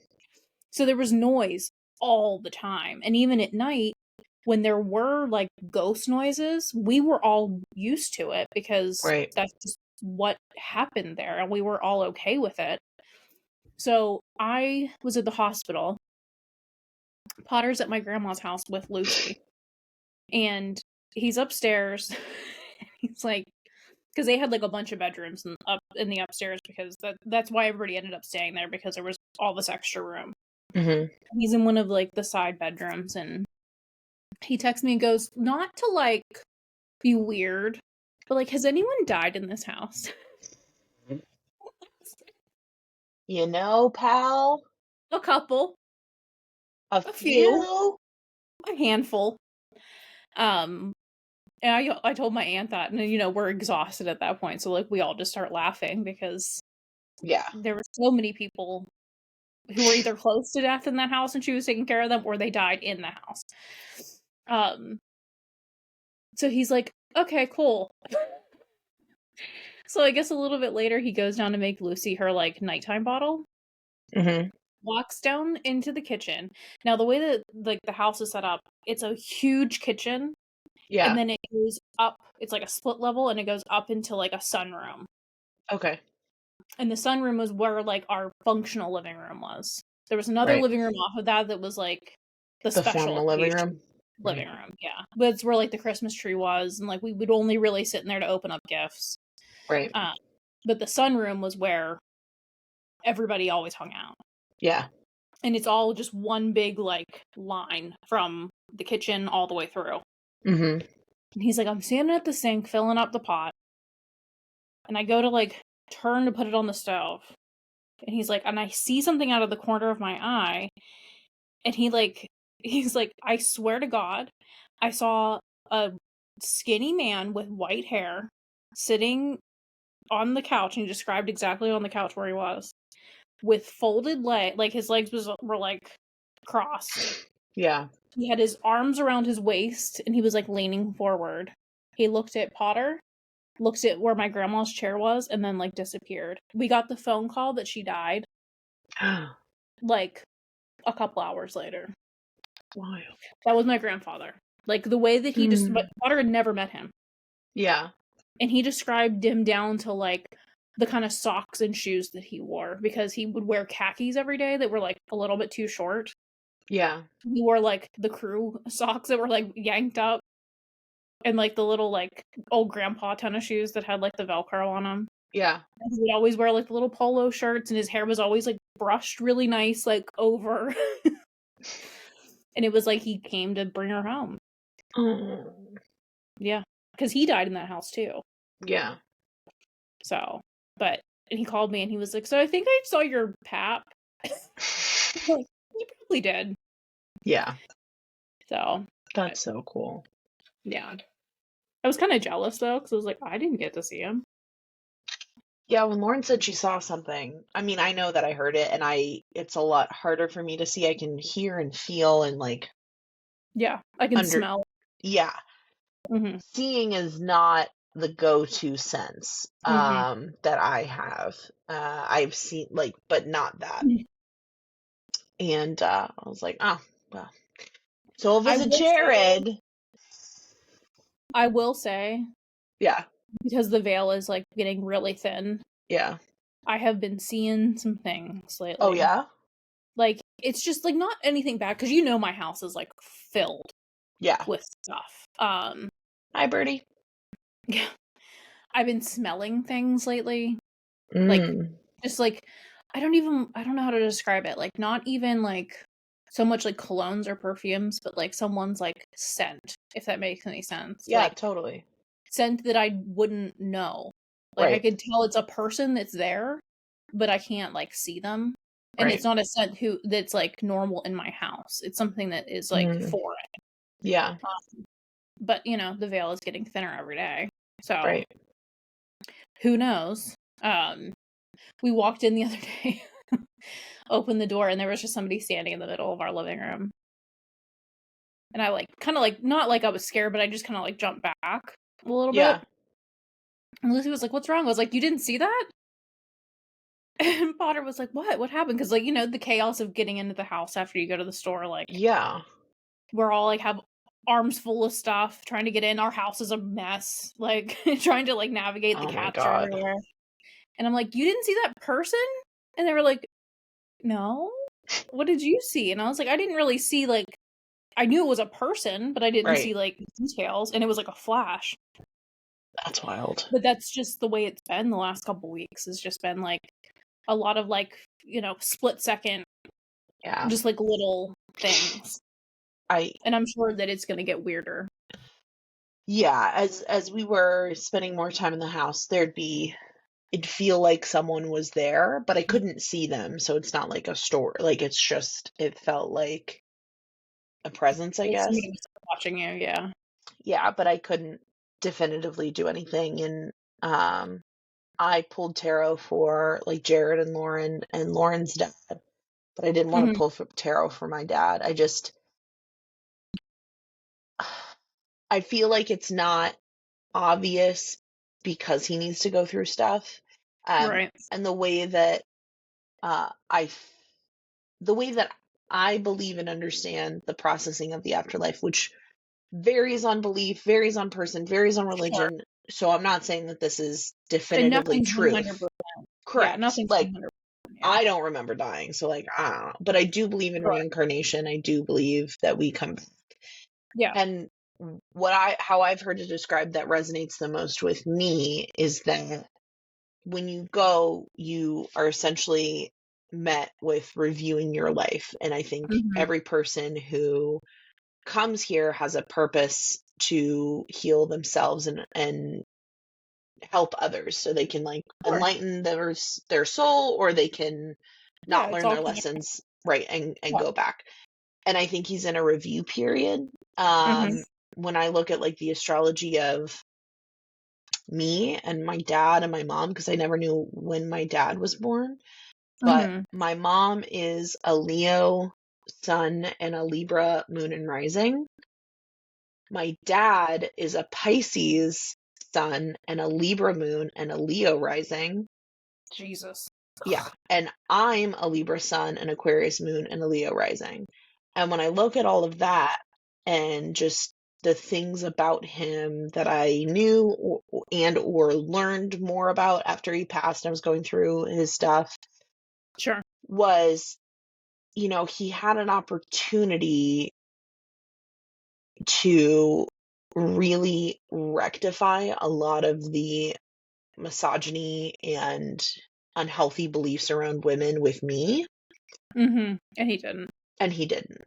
Speaker 1: So there was noise all the time. And even at night, when there were like ghost noises, we were all used to it because
Speaker 2: Right.
Speaker 1: that's just what happened there, and we were all okay with it. So I was at the hospital. Potter's at my grandma's house with Lucy, and he's upstairs. He's like, because they had like a bunch of bedrooms up in the upstairs, because that's why everybody ended up staying there, because there was all this extra room.
Speaker 2: Mm-hmm.
Speaker 1: He's in one of like the side bedrooms, and he texts me and goes, not to like be weird, but like, has anyone died in this house?
Speaker 2: Pal,
Speaker 1: A couple,
Speaker 2: a
Speaker 1: a few,
Speaker 2: few.
Speaker 1: a handful. And I told my aunt that, and we're exhausted at that point, so like we all just start laughing because
Speaker 2: Yeah.
Speaker 1: there were so many people who were either close to death in that house and she was taking care of them, or they died in the house. So he's like, okay, cool. So I guess a little bit later he goes down to make Lucy her like nighttime bottle.
Speaker 2: Mm-hmm.
Speaker 1: Walks down into the kitchen. Now the way that like the house is set up, it's a huge kitchen, and
Speaker 2: Yeah.
Speaker 1: then it goes up. It's like a split level, and it goes up into like a sunroom.
Speaker 2: Okay.
Speaker 1: And the sunroom was where like our functional living room was. There was another
Speaker 2: Right.
Speaker 1: living room off of that was like the
Speaker 2: The
Speaker 1: special
Speaker 2: formal living
Speaker 1: occasion
Speaker 2: room.
Speaker 1: living room, yeah. But it's where like the Christmas tree was, and like we would only really sit in there to open up gifts.
Speaker 2: Right.
Speaker 1: But the sunroom was where everybody always hung out.
Speaker 2: Yeah.
Speaker 1: And it's all just one big like line from the kitchen all the way through.
Speaker 2: Mm-hmm.
Speaker 1: And he's like, I'm standing at the sink filling up the pot, and I go to like turn to put it on the stove. And he's like, and I see something out of the corner of my eye. And he's like, I swear to God, I saw a skinny man with white hair sitting on the couch, and he described exactly on the couch where he was, with folded leg, like his legs were like crossed.
Speaker 2: Yeah.
Speaker 1: He had his arms around his waist, and he was like leaning forward. He looked at Potter, looked at where my grandma's chair was, and then like disappeared. We got the phone call that she died like a couple hours later.
Speaker 2: Wild.
Speaker 1: That was my grandfather. Like the way that he just, Potter had never met him.
Speaker 2: Yeah.
Speaker 1: And he described him down to like the kind of socks and shoes that he wore, because he would wear khakis every day that were like a little bit too short.
Speaker 2: Yeah.
Speaker 1: He wore like the crew socks that were like yanked up, and like the little like old grandpa tennis shoes that had like the Velcro on them.
Speaker 2: Yeah.
Speaker 1: And he would always wear like the little polo shirts, and his hair was always like brushed really nice, like, over. And it was like he came to bring her home.
Speaker 2: Oh,
Speaker 1: Yeah, because he died in that house too.
Speaker 2: yeah.
Speaker 1: So, but and he called me and he was like, "So I think I saw your pap." I'm like, "You probably did."
Speaker 2: Yeah,
Speaker 1: So, but
Speaker 2: that's so cool.
Speaker 1: yeah. I was kinda jealous though, because I was like, "I didn't get to see him."
Speaker 2: Yeah, when Lauren said she saw something, I mean, I know that I heard it, and it's a lot harder for me to see. I can hear and feel and like
Speaker 1: Yeah, I can
Speaker 2: under,
Speaker 1: smell.
Speaker 2: yeah.
Speaker 1: Mhm,
Speaker 2: Seeing is not the go-to sense
Speaker 1: mhm.
Speaker 2: that I have. I've seen like, but not that. And I was like, oh, well. So I'll
Speaker 1: I
Speaker 2: visit
Speaker 1: will say
Speaker 2: Jared.
Speaker 1: I will say,
Speaker 2: Yeah,
Speaker 1: because the veil is, like, getting really thin,
Speaker 2: yeah.
Speaker 1: I have been seeing some things
Speaker 2: Oh
Speaker 1: lately.
Speaker 2: yeah?
Speaker 1: Like, it's just, like, not anything bad, because you know my house is, like, filled
Speaker 2: Yeah.
Speaker 1: with stuff.
Speaker 2: Hi, Birdie.
Speaker 1: Yeah. I've been smelling things lately, like,
Speaker 2: Mm.
Speaker 1: just, like, I don't know how to describe it, like, not even, like, so much, like, colognes or perfumes, but, like, someone's, like, scent, if that makes any sense,
Speaker 2: Yeah,
Speaker 1: like,
Speaker 2: totally.
Speaker 1: scent that I wouldn't know. Like, I
Speaker 2: Right,
Speaker 1: could tell it's a person that's there, but I can't, like, see them, and it's
Speaker 2: right.
Speaker 1: not a scent that's, like, normal in my house. It's something that is, like,
Speaker 2: Mm.
Speaker 1: foreign.
Speaker 2: Yeah,
Speaker 1: But, you know, the veil is getting thinner every day, so
Speaker 2: right.
Speaker 1: who knows? We walked in the other day, opened the door, and there was just somebody standing in the middle of our living room. And I, like, kinda, like not like I was scared, but I just kinda, like, jumped back a little bit.
Speaker 2: Yeah,
Speaker 1: And Lucy was like, "What's wrong?" I was like, "You didn't see that?" And Potter was like, "What? What happened?" Because, like, you know, the chaos of getting into the house after you go to the store, like,
Speaker 2: yeah.
Speaker 1: we're all, like, have arms full of stuff trying to get in. Our house is a mess, like, trying to, like, navigate. The
Speaker 2: Oh my
Speaker 1: cats are
Speaker 2: God.
Speaker 1: everywhere. And I'm like, "You didn't see that person?" And they were like, "No. What did you see?" And I was like, "I didn't really see, like" I knew it was a person, but I didn't
Speaker 2: Right.
Speaker 1: see, like, details, and it was like a flash.
Speaker 2: That's wild.
Speaker 1: But that's just the way it's been the last couple weeks. It's just been, like, a lot of, like, you know, split second,
Speaker 2: Yeah.
Speaker 1: just, like, little things.
Speaker 2: I
Speaker 1: And I'm sure that it's gonna get weirder.
Speaker 2: Yeah, as we were spending more time in the house, it'd feel like someone was there, but I couldn't see them, so it's not like a store. Like it felt like a presence, I
Speaker 1: Like
Speaker 2: guess.
Speaker 1: somebody was watching you, yeah.
Speaker 2: Yeah, but I couldn't definitively do anything. And um I pulled tarot for like Jared and Lauren's dad, but I didn't want to
Speaker 1: Mhm.
Speaker 2: pull for tarot for my dad. I feel like it's not obvious because he needs to go through stuff.
Speaker 1: Right.
Speaker 2: And uh, I, f- the way that I believe and understand the processing of the afterlife, which varies on belief, varies on person, varies on
Speaker 1: Sure.
Speaker 2: religion. So I'm not saying that this is
Speaker 1: And
Speaker 2: definitively
Speaker 1: nothing's
Speaker 2: truth.
Speaker 1: 100%. Yeah,
Speaker 2: Correct.
Speaker 1: nothing's
Speaker 2: Like
Speaker 1: 100%, yeah.
Speaker 2: I don't remember dying, so like I don't know. But I do believe in
Speaker 1: Sure.
Speaker 2: reincarnation. I do believe that we come back.
Speaker 1: Yeah.
Speaker 2: And how I've heard it described that resonates the most with me is that when you go, you are essentially met with reviewing your life. And I think
Speaker 1: Mhm.
Speaker 2: every person who comes here has a purpose to heal themselves and help others so they can like
Speaker 1: Sure.
Speaker 2: enlighten their soul, or they can
Speaker 1: Yeah,
Speaker 2: not
Speaker 1: it's
Speaker 2: learn
Speaker 1: all
Speaker 2: their
Speaker 1: connected.
Speaker 2: lessons right and
Speaker 1: Yeah.
Speaker 2: go back. And I think he's in a review period.
Speaker 1: Mhm.
Speaker 2: When I look at like the astrology of me and my dad and my mom, because I never knew when my dad was born, but
Speaker 1: Mhm.
Speaker 2: my mom is a Leo sun and a Libra moon and rising. My dad is a Pisces sun and a Libra moon and a Leo rising.
Speaker 1: Jesus.
Speaker 2: Yeah. And I'm a Libra sun, an Aquarius moon, and a Leo rising. And when I look at all of that and just the things about him that I knew or learned more about after he passed, I was going through his stuff,
Speaker 1: Sure.
Speaker 2: was, he had an opportunity to really rectify a lot of the misogyny and unhealthy beliefs around women with me.
Speaker 1: And he didn't.
Speaker 2: And he didn't.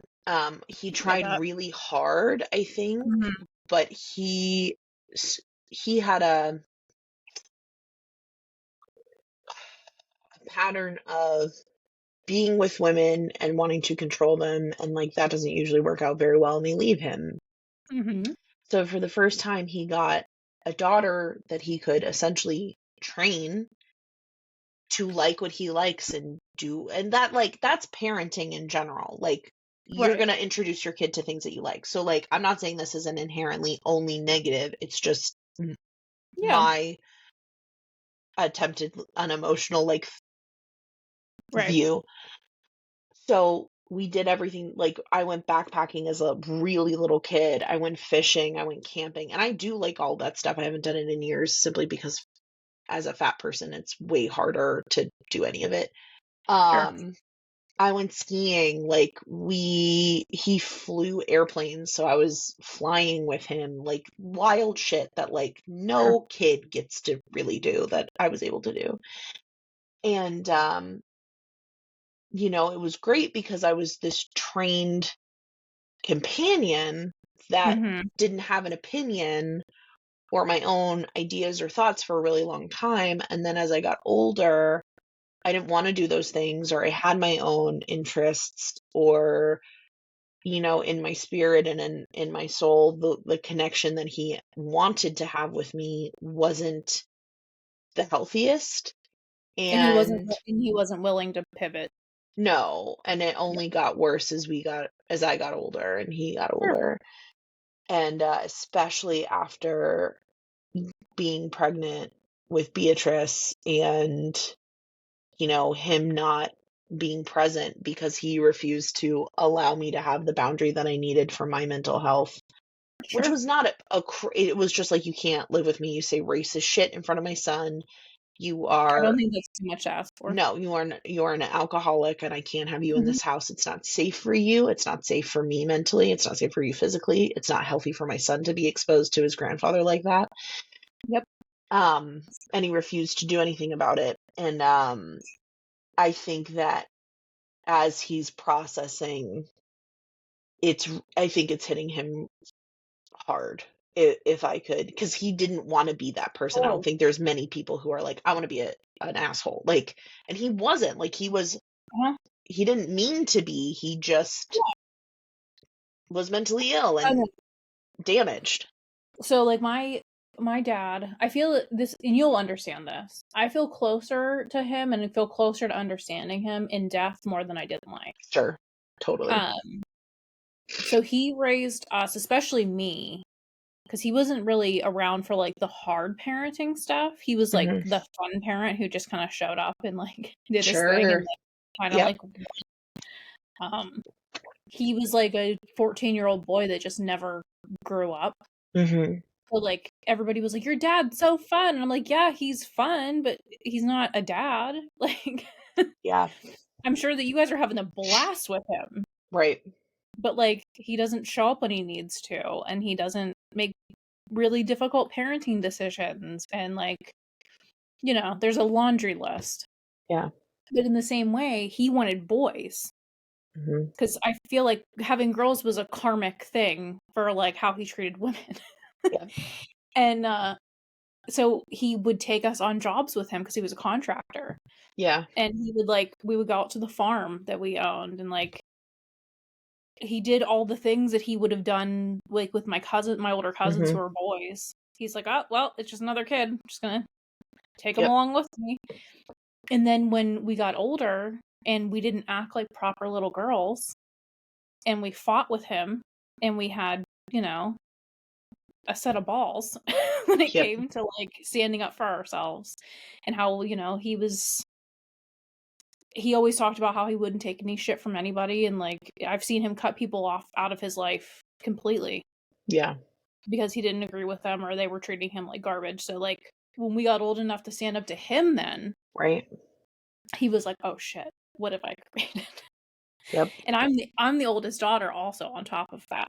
Speaker 2: He
Speaker 1: I
Speaker 2: tried
Speaker 1: bet.
Speaker 2: really hard, I think,
Speaker 1: Mhm.
Speaker 2: but he had a pattern of being with women and wanting to control them, and like that doesn't usually work out very well, and they leave him.
Speaker 1: Mhm.
Speaker 2: So for the first time, he got a daughter that he could essentially train to like what he likes and do, and that like that's parenting in general. Like you're
Speaker 1: Right.
Speaker 2: going to introduce your kid to things that you like. So like I'm not saying this is an inherently only negative. It's just
Speaker 1: Yeah.
Speaker 2: my attempted unemotional like
Speaker 1: Right.
Speaker 2: view. So we did everything. Like I went backpacking as a really little kid. I went fishing, I went camping, and I do like all that stuff. I haven't done it in years simply because as a fat person it's way harder to do any of it.
Speaker 1: Sure.
Speaker 2: um I went skiing, like he flew airplanes, so I was flying with him, like wild shit that like
Speaker 1: Sure.
Speaker 2: no kid gets to really do that I was able to do. And it was great because I was this trained companion that
Speaker 1: Mhm.
Speaker 2: didn't have an opinion or my own ideas or thoughts for a really long time. And then as I got older, I didn't want to do those things, or I had my own interests, or in my spirit and in my soul, the connection that he wanted to have with me wasn't the healthiest. And
Speaker 1: And he wasn't willing to pivot.
Speaker 2: no, and it
Speaker 1: Yeah.
Speaker 2: only got worse as I got older and he got
Speaker 1: Sure.
Speaker 2: older. And especially after being pregnant with Beatrice, and him not being present because he refused to allow me to have the boundary that I needed for my mental health. Which
Speaker 1: Sure.
Speaker 2: was not it was just like, you can't live with me, you say racist shit in front of my son, you
Speaker 1: I don't
Speaker 2: are
Speaker 1: think that's too much to ask for.
Speaker 2: no, you are an alcoholic, and I can't have you in
Speaker 1: Mhm.
Speaker 2: this house. It's not safe for you, it's not safe for me mentally, it's not safe for you physically, it's not healthy for my son to be exposed to his grandfather like that.
Speaker 1: Yep.
Speaker 2: um and he refused to do anything about it. And I think that as he's processing, it's I think it's hitting him hard, if I could, because he didn't want to be that person. I don't
Speaker 1: Totally.
Speaker 2: think there's many people who are like, I want to be an asshole. Like, and he wasn't like
Speaker 1: Uh-huh.
Speaker 2: he didn't mean to be. He just was mentally ill
Speaker 1: I know.
Speaker 2: and damaged.
Speaker 1: So like my dad, I feel this, and you'll understand this. I feel closer to him and I feel closer to understanding him in death more than I did in life.
Speaker 2: Sure, totally.
Speaker 1: Um, so he raised us, especially me, because he wasn't really around for like the hard parenting stuff. He was like
Speaker 2: Hmm.
Speaker 1: the fun parent who just kind of showed up and like did his thing and
Speaker 2: Sure.
Speaker 1: like kind of
Speaker 2: Yep.
Speaker 1: like um he was like a 14-year-old boy that just never grew up.
Speaker 2: Hmm.
Speaker 1: So like everybody was like, "Your dad's so fun." And I'm like, "Yeah, he's fun, but he's not a dad." Like
Speaker 2: Yeah.
Speaker 1: I'm sure that you guys are having a blast with him,
Speaker 2: Right.
Speaker 1: but like he doesn't show up when he needs to and he doesn't make really difficult parenting decisions and like, there's a laundry list.
Speaker 2: Yeah.
Speaker 1: But in the same way, he wanted boys
Speaker 2: Hmm.
Speaker 1: because I feel like having girls was a karmic thing for like how he treated women.
Speaker 2: Yeah.
Speaker 1: And so he would take us on jobs with him because he was a contractor.
Speaker 2: Yeah.
Speaker 1: And he would like we would go out to the farm that we owned and like he did all the things that he would have done like with my older cousins
Speaker 2: Hmm.
Speaker 1: who were boys. He's like, "Oh, well, it's just another kid. I'm just gonna take him
Speaker 2: Yep.
Speaker 1: along with me." And then when we got older and we didn't act like proper little girls and we fought with him and we had, you know, a set of balls when it
Speaker 2: Yep.
Speaker 1: came to like standing up for ourselves and how, he always talked about how he wouldn't take any shit from anybody and like I've seen him cut people off out of his life completely
Speaker 2: Yeah.
Speaker 1: because he didn't agree with them or they were treating him like garbage. So like when we got old enough to stand up to him then,
Speaker 2: Right.
Speaker 1: he was like, "Oh shit, what have I created?"
Speaker 2: Yep.
Speaker 1: And I'm the oldest daughter also on top of that.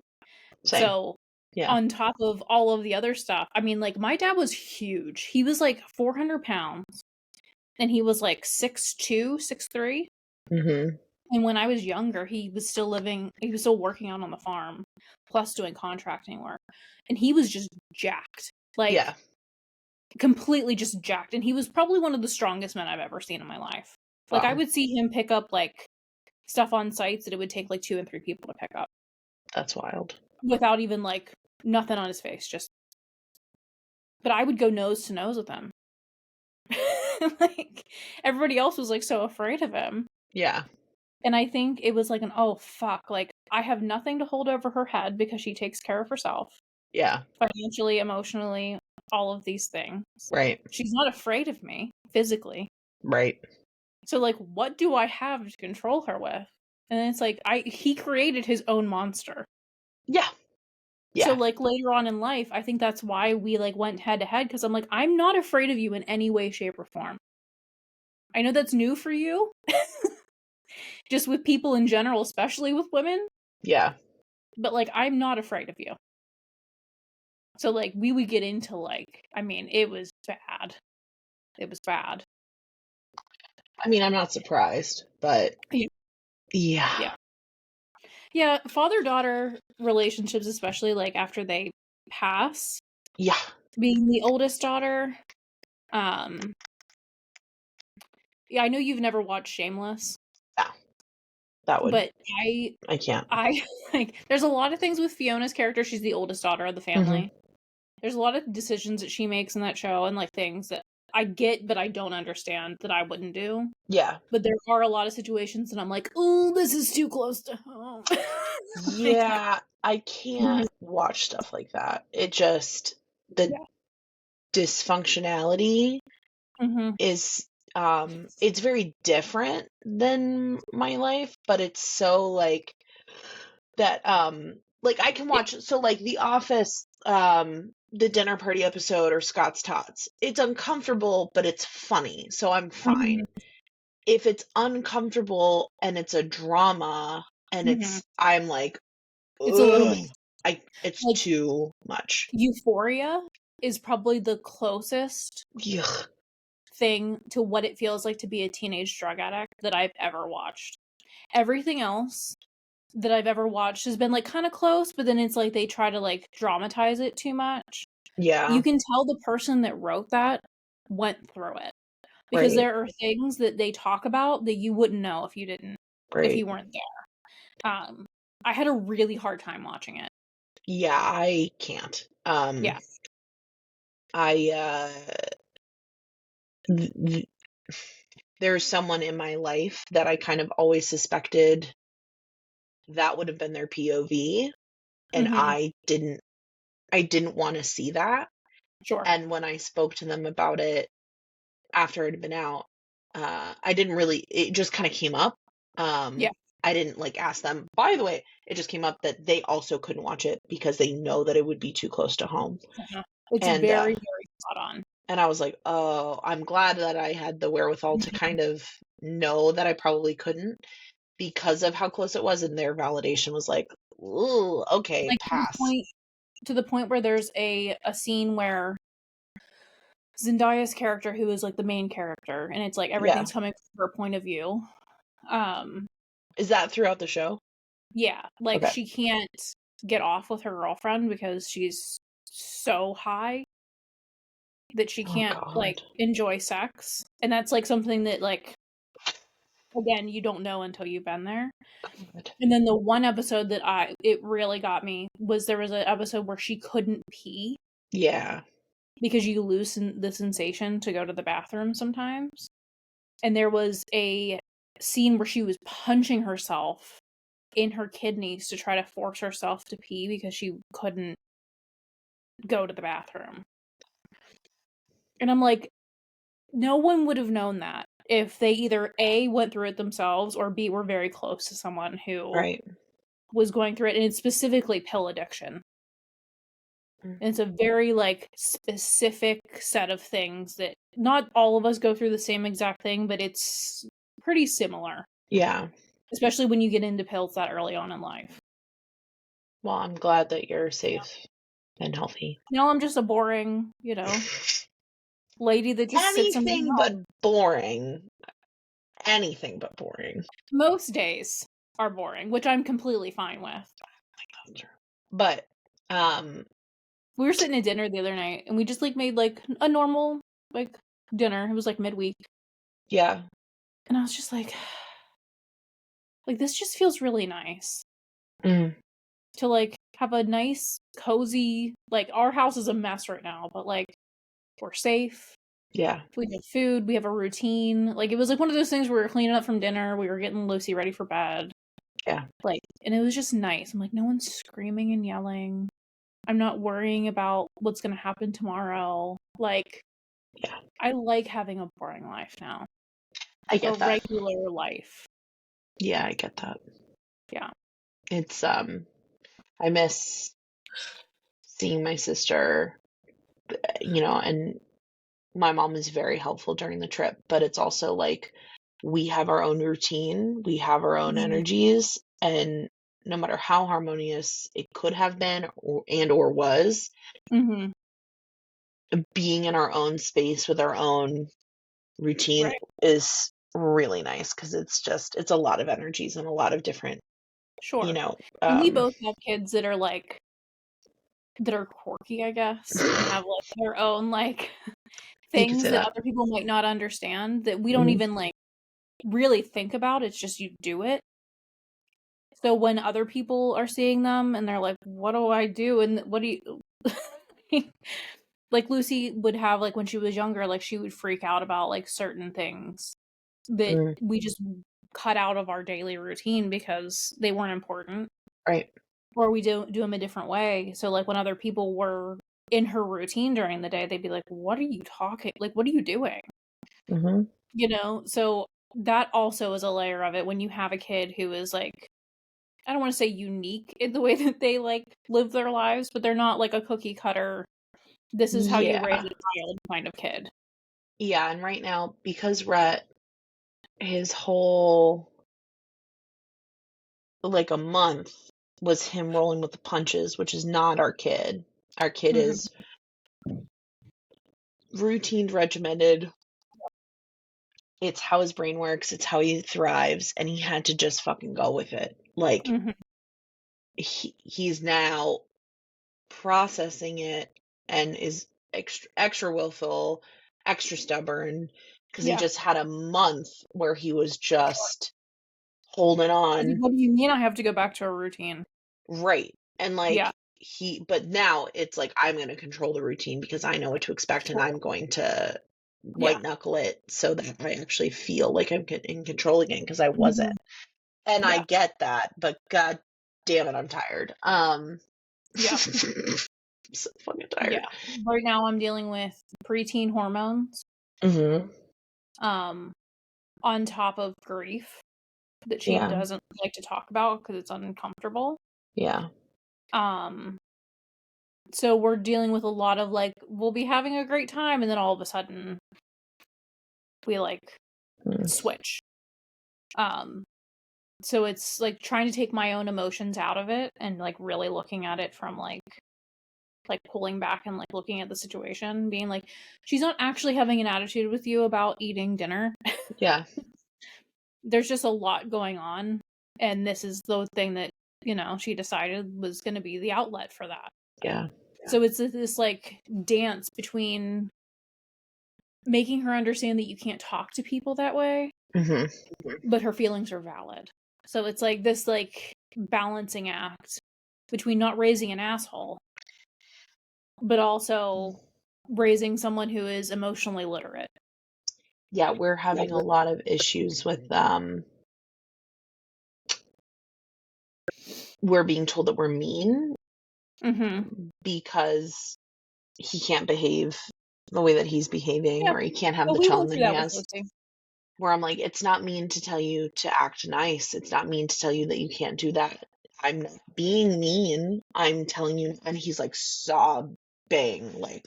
Speaker 2: Same.
Speaker 1: So
Speaker 2: Yeah.
Speaker 1: on top of all of the other stuff, I mean like my dad was huge. He was like 400 pounds and he was like 6'2", 6'3".
Speaker 2: Hmm.
Speaker 1: And when I was younger, he was still working out on the farm, plus doing contracting work. And he was just jacked.
Speaker 2: Yeah.
Speaker 1: Like, completely just jacked. And he was probably one of the strongest men I've ever seen in my life. Like, I
Speaker 2: Wow.
Speaker 1: would see him pick up, like, stuff on sites that it would take, like, 2 and 3 people to pick up.
Speaker 2: That's wild.
Speaker 1: Without even, like, nothing on his face, just. But I would go nose to nose with him. Like, everybody else was, like, so afraid of him.
Speaker 2: Yeah.
Speaker 1: And I think it was like oh, fuck, like, I have nothing to hold over her head because she takes care of herself.
Speaker 2: Yeah.
Speaker 1: Financially, emotionally, all of these things.
Speaker 2: Right.
Speaker 1: She's not afraid of me, physically.
Speaker 2: Right.
Speaker 1: So, like, what do I have to control her with? And it's like, he created his own monster.
Speaker 2: Yeah. Yeah.
Speaker 1: So, like, later on in life, I think that's why we, like, went head to head, because I'm like, I'm not afraid of you in any way, shape, or form. I know that's new for you. Just with people in general, especially with women.
Speaker 2: Yeah.
Speaker 1: But, like, I'm not afraid of you. So, like, we would get into, like, I mean, it was bad. It was bad.
Speaker 2: I mean, I'm not surprised, but
Speaker 1: Yeah.
Speaker 2: yeah.
Speaker 1: Yeah, father-daughter relationships, especially, like, after they pass.
Speaker 2: Yeah.
Speaker 1: Being the oldest daughter, yeah, I know you've never watched Shameless.
Speaker 2: Yeah. That would.
Speaker 1: But
Speaker 2: I can't.
Speaker 1: like, there's a lot of things with Fiona's character. She's the oldest daughter of the family.
Speaker 2: Mm-hmm.
Speaker 1: There's a lot of decisions that she makes in that show, and, like, things that I get, but I don't understand, that I wouldn't do.
Speaker 2: Yeah.
Speaker 1: But there are a lot of situations that I'm like, oh, this is too close to home.
Speaker 2: Yeah. I can't watch stuff like that. It just, the dysfunctionality is, it's very different than my life, but it's so, like, that, like, I can watch, so, like, The Office, the dinner party episode, or Scott's Tots. It's uncomfortable, but it's funny, so I'm fine. If it's uncomfortable and it's a drama and I'm like,
Speaker 1: it's a little bit.
Speaker 2: It's
Speaker 1: Like,
Speaker 2: too much.
Speaker 1: Euphoria is probably the closest
Speaker 2: Yuck.
Speaker 1: thing to what it feels like to be a teenage drug addict that I've ever watched. Everything else that I've ever watched has been, like, kind of close, but then it's like they try to, like, dramatize it too much.
Speaker 2: Yeah.
Speaker 1: You can tell the person that wrote that went through it. Because
Speaker 2: Right.
Speaker 1: there are things that they talk about that you wouldn't know if you
Speaker 2: Right.
Speaker 1: weren't there. I had a really hard time watching it.
Speaker 2: Yeah, I can't.
Speaker 1: Yeah.
Speaker 2: There's someone in my life that I kind of always suspected that would have been their POV, and I didn't want to see that.
Speaker 1: Sure.
Speaker 2: And when I spoke to them about it after it had been out, I didn't really, it just kind of came up.
Speaker 1: Yeah.
Speaker 2: I didn't, like, ask them. By the way, it just came up that they also couldn't watch it because they know that it would be too close to home.
Speaker 1: It's
Speaker 2: And
Speaker 1: very, very spot on.
Speaker 2: and I was like, oh, I'm glad that I had the wherewithal to kind of know that I probably couldn't, because of how close it was, and their validation was like, ooh, okay,
Speaker 1: Like,
Speaker 2: pass.
Speaker 1: to the point where there's a scene where Zendaya's character, who is, like, the main character, and it's like everything's coming from her point of view.
Speaker 2: Is that throughout the show?
Speaker 1: Yeah, like,
Speaker 2: Okay.
Speaker 1: she can't get off with her girlfriend because she's so high that she can't, like, enjoy sex. And that's, like, something that, like, again, you don't know until you've been there.
Speaker 2: God.
Speaker 1: And then the one episode that it really got me was there was an episode where she couldn't pee.
Speaker 2: Yeah.
Speaker 1: Because you lose the sensation to go to the bathroom sometimes. And there was a scene where she was punching herself in her kidneys to try to force herself to pee because she couldn't go to the bathroom. And I'm like, no one would have known that if they either A, went through it themselves, or B, were very close to someone who was going through it. And it's specifically pill addiction. And it's a very, like, specific set of things that not all of us go through the same exact thing, but it's pretty similar.
Speaker 2: Yeah.
Speaker 1: Especially when you get into pills that early on in life.
Speaker 2: Well, I'm glad that you're safe and healthy.
Speaker 1: Now I'm just a boring, lady that just sits in the
Speaker 2: Anything but boring. anything but boring.
Speaker 1: Most days are boring, which I'm completely fine with.
Speaker 2: But
Speaker 1: we were sitting at dinner the other night, and we just like made like a normal like dinner. It was like midweek,
Speaker 2: yeah,
Speaker 1: and I was just like this just feels really nice to like have a nice, cozy. Like our house is a mess right now, but like we're safe.
Speaker 2: yeah,
Speaker 1: We have food. We have a routine. Like it was like one of those things where we were cleaning up from dinner. We were getting Lucy ready for bed.
Speaker 2: yeah,
Speaker 1: Like, and it was just nice. I'm like, no one's screaming and yelling. I'm not worrying about what's gonna happen tomorrow. Like,
Speaker 2: yeah.
Speaker 1: I like having a boring life now.
Speaker 2: I
Speaker 1: Like a
Speaker 2: get that.
Speaker 1: regular life.
Speaker 2: Yeah, I get that.
Speaker 1: Yeah.
Speaker 2: It's I miss seeing my sister, and my mom is very helpful during the trip, but it's also like we have our own routine, we have our own
Speaker 1: Mhm.
Speaker 2: energies, and no matter how harmonious it could have been or was,
Speaker 1: Mhm.
Speaker 2: being in our own space with our own routine
Speaker 1: Right.
Speaker 2: is really nice because it's a lot of energies and a lot of different, you
Speaker 1: Sure.
Speaker 2: know,
Speaker 1: And we both have kids that are like that are quirky, I guess, and have like their own like
Speaker 2: you could
Speaker 1: things
Speaker 2: say
Speaker 1: that
Speaker 2: that.
Speaker 1: other people might not understand that we don't
Speaker 2: Mhm.
Speaker 1: even like really think about. It's just you do it. So when other people are seeing them and they're like, "What do I do?" and what do you like Lucy would have like when she was younger, like she would freak out about like certain things that
Speaker 2: Mm,
Speaker 1: we just cut out of our daily routine because they weren't important
Speaker 2: right.
Speaker 1: or we do them a different way. So like when other people were in her routine during the day, they'd be like, "What are you talking? Like what are you doing?"
Speaker 2: Mhm.
Speaker 1: So that also is a layer of it when you have a kid who is like I don't want to say unique in the way that they like live their lives, but they're not like a cookie cutter. This is how you raise
Speaker 2: Yeah.
Speaker 1: a child kind of kid.
Speaker 2: Yeah, and right now, because Rhett, his whole like a month was him rolling with the punches, which is not our kid. Our kid
Speaker 1: Mhm.
Speaker 2: is routine, regimented. It's how his brain works, it's how he thrives, and he had to just fucking go with it. Like
Speaker 1: Mhm.
Speaker 2: he's now processing it and is extra willful, extra stubborn because he
Speaker 1: Yeah.
Speaker 2: just had a month where he was just holding
Speaker 1: He's like,
Speaker 2: on.
Speaker 1: "What do you mean I have to go back to a routine?"
Speaker 2: Right. And
Speaker 1: Yeah.
Speaker 2: like but now it's like I'm going to control the routine because I know what to expect and
Speaker 1: Sure.
Speaker 2: I'm going to
Speaker 1: Yeah.
Speaker 2: white knuckle it so that I actually feel like I'm in control again because I wasn't.
Speaker 1: Mhm.
Speaker 2: And I
Speaker 1: Yeah.
Speaker 2: get that, but god damn it, I'm tired.
Speaker 1: Yeah.
Speaker 2: I'm so fucking
Speaker 1: Yeah.
Speaker 2: tired.
Speaker 1: Right now I'm dealing with preteen hormones,
Speaker 2: Mhm.
Speaker 1: um, on top of grief that she
Speaker 2: Yeah.
Speaker 1: doesn't like to talk about because it's uncomfortable.
Speaker 2: Yeah.
Speaker 1: Um, so we're dealing with a lot of like, we'll be having a great time, and then all of a sudden we like
Speaker 2: Mm.
Speaker 1: switch. Um, so it's like trying to take my own emotions out of it and like really looking at it from like pulling back and like looking at the situation, being like, she's not actually having an attitude with you about eating dinner.
Speaker 2: Yeah.
Speaker 1: There's just a lot going on, and this is the thing that she decided was going to be the outlet for that.
Speaker 2: Yeah.
Speaker 1: So it's this like dance between making her understand that you can't talk to people that way,
Speaker 2: Mhm.
Speaker 1: but her feelings are valid. So it's like this like balancing act between not raising an asshole, but also raising someone who is emotionally literate.
Speaker 2: Yeah, we're having a lot of issues with we're being told that we're mean
Speaker 1: Mm-hmm.
Speaker 2: because he can't behave the way that he's behaving
Speaker 1: Yeah.
Speaker 2: or he can't have
Speaker 1: Well,
Speaker 2: the
Speaker 1: we
Speaker 2: tone
Speaker 1: went
Speaker 2: that
Speaker 1: through
Speaker 2: he
Speaker 1: that with
Speaker 2: has.
Speaker 1: Lucy.
Speaker 2: Where I'm like, it's not mean to tell you to act nice. It's not mean to tell you that you can't do that. I'm not being mean. I'm telling you, and he's like sobbing, like,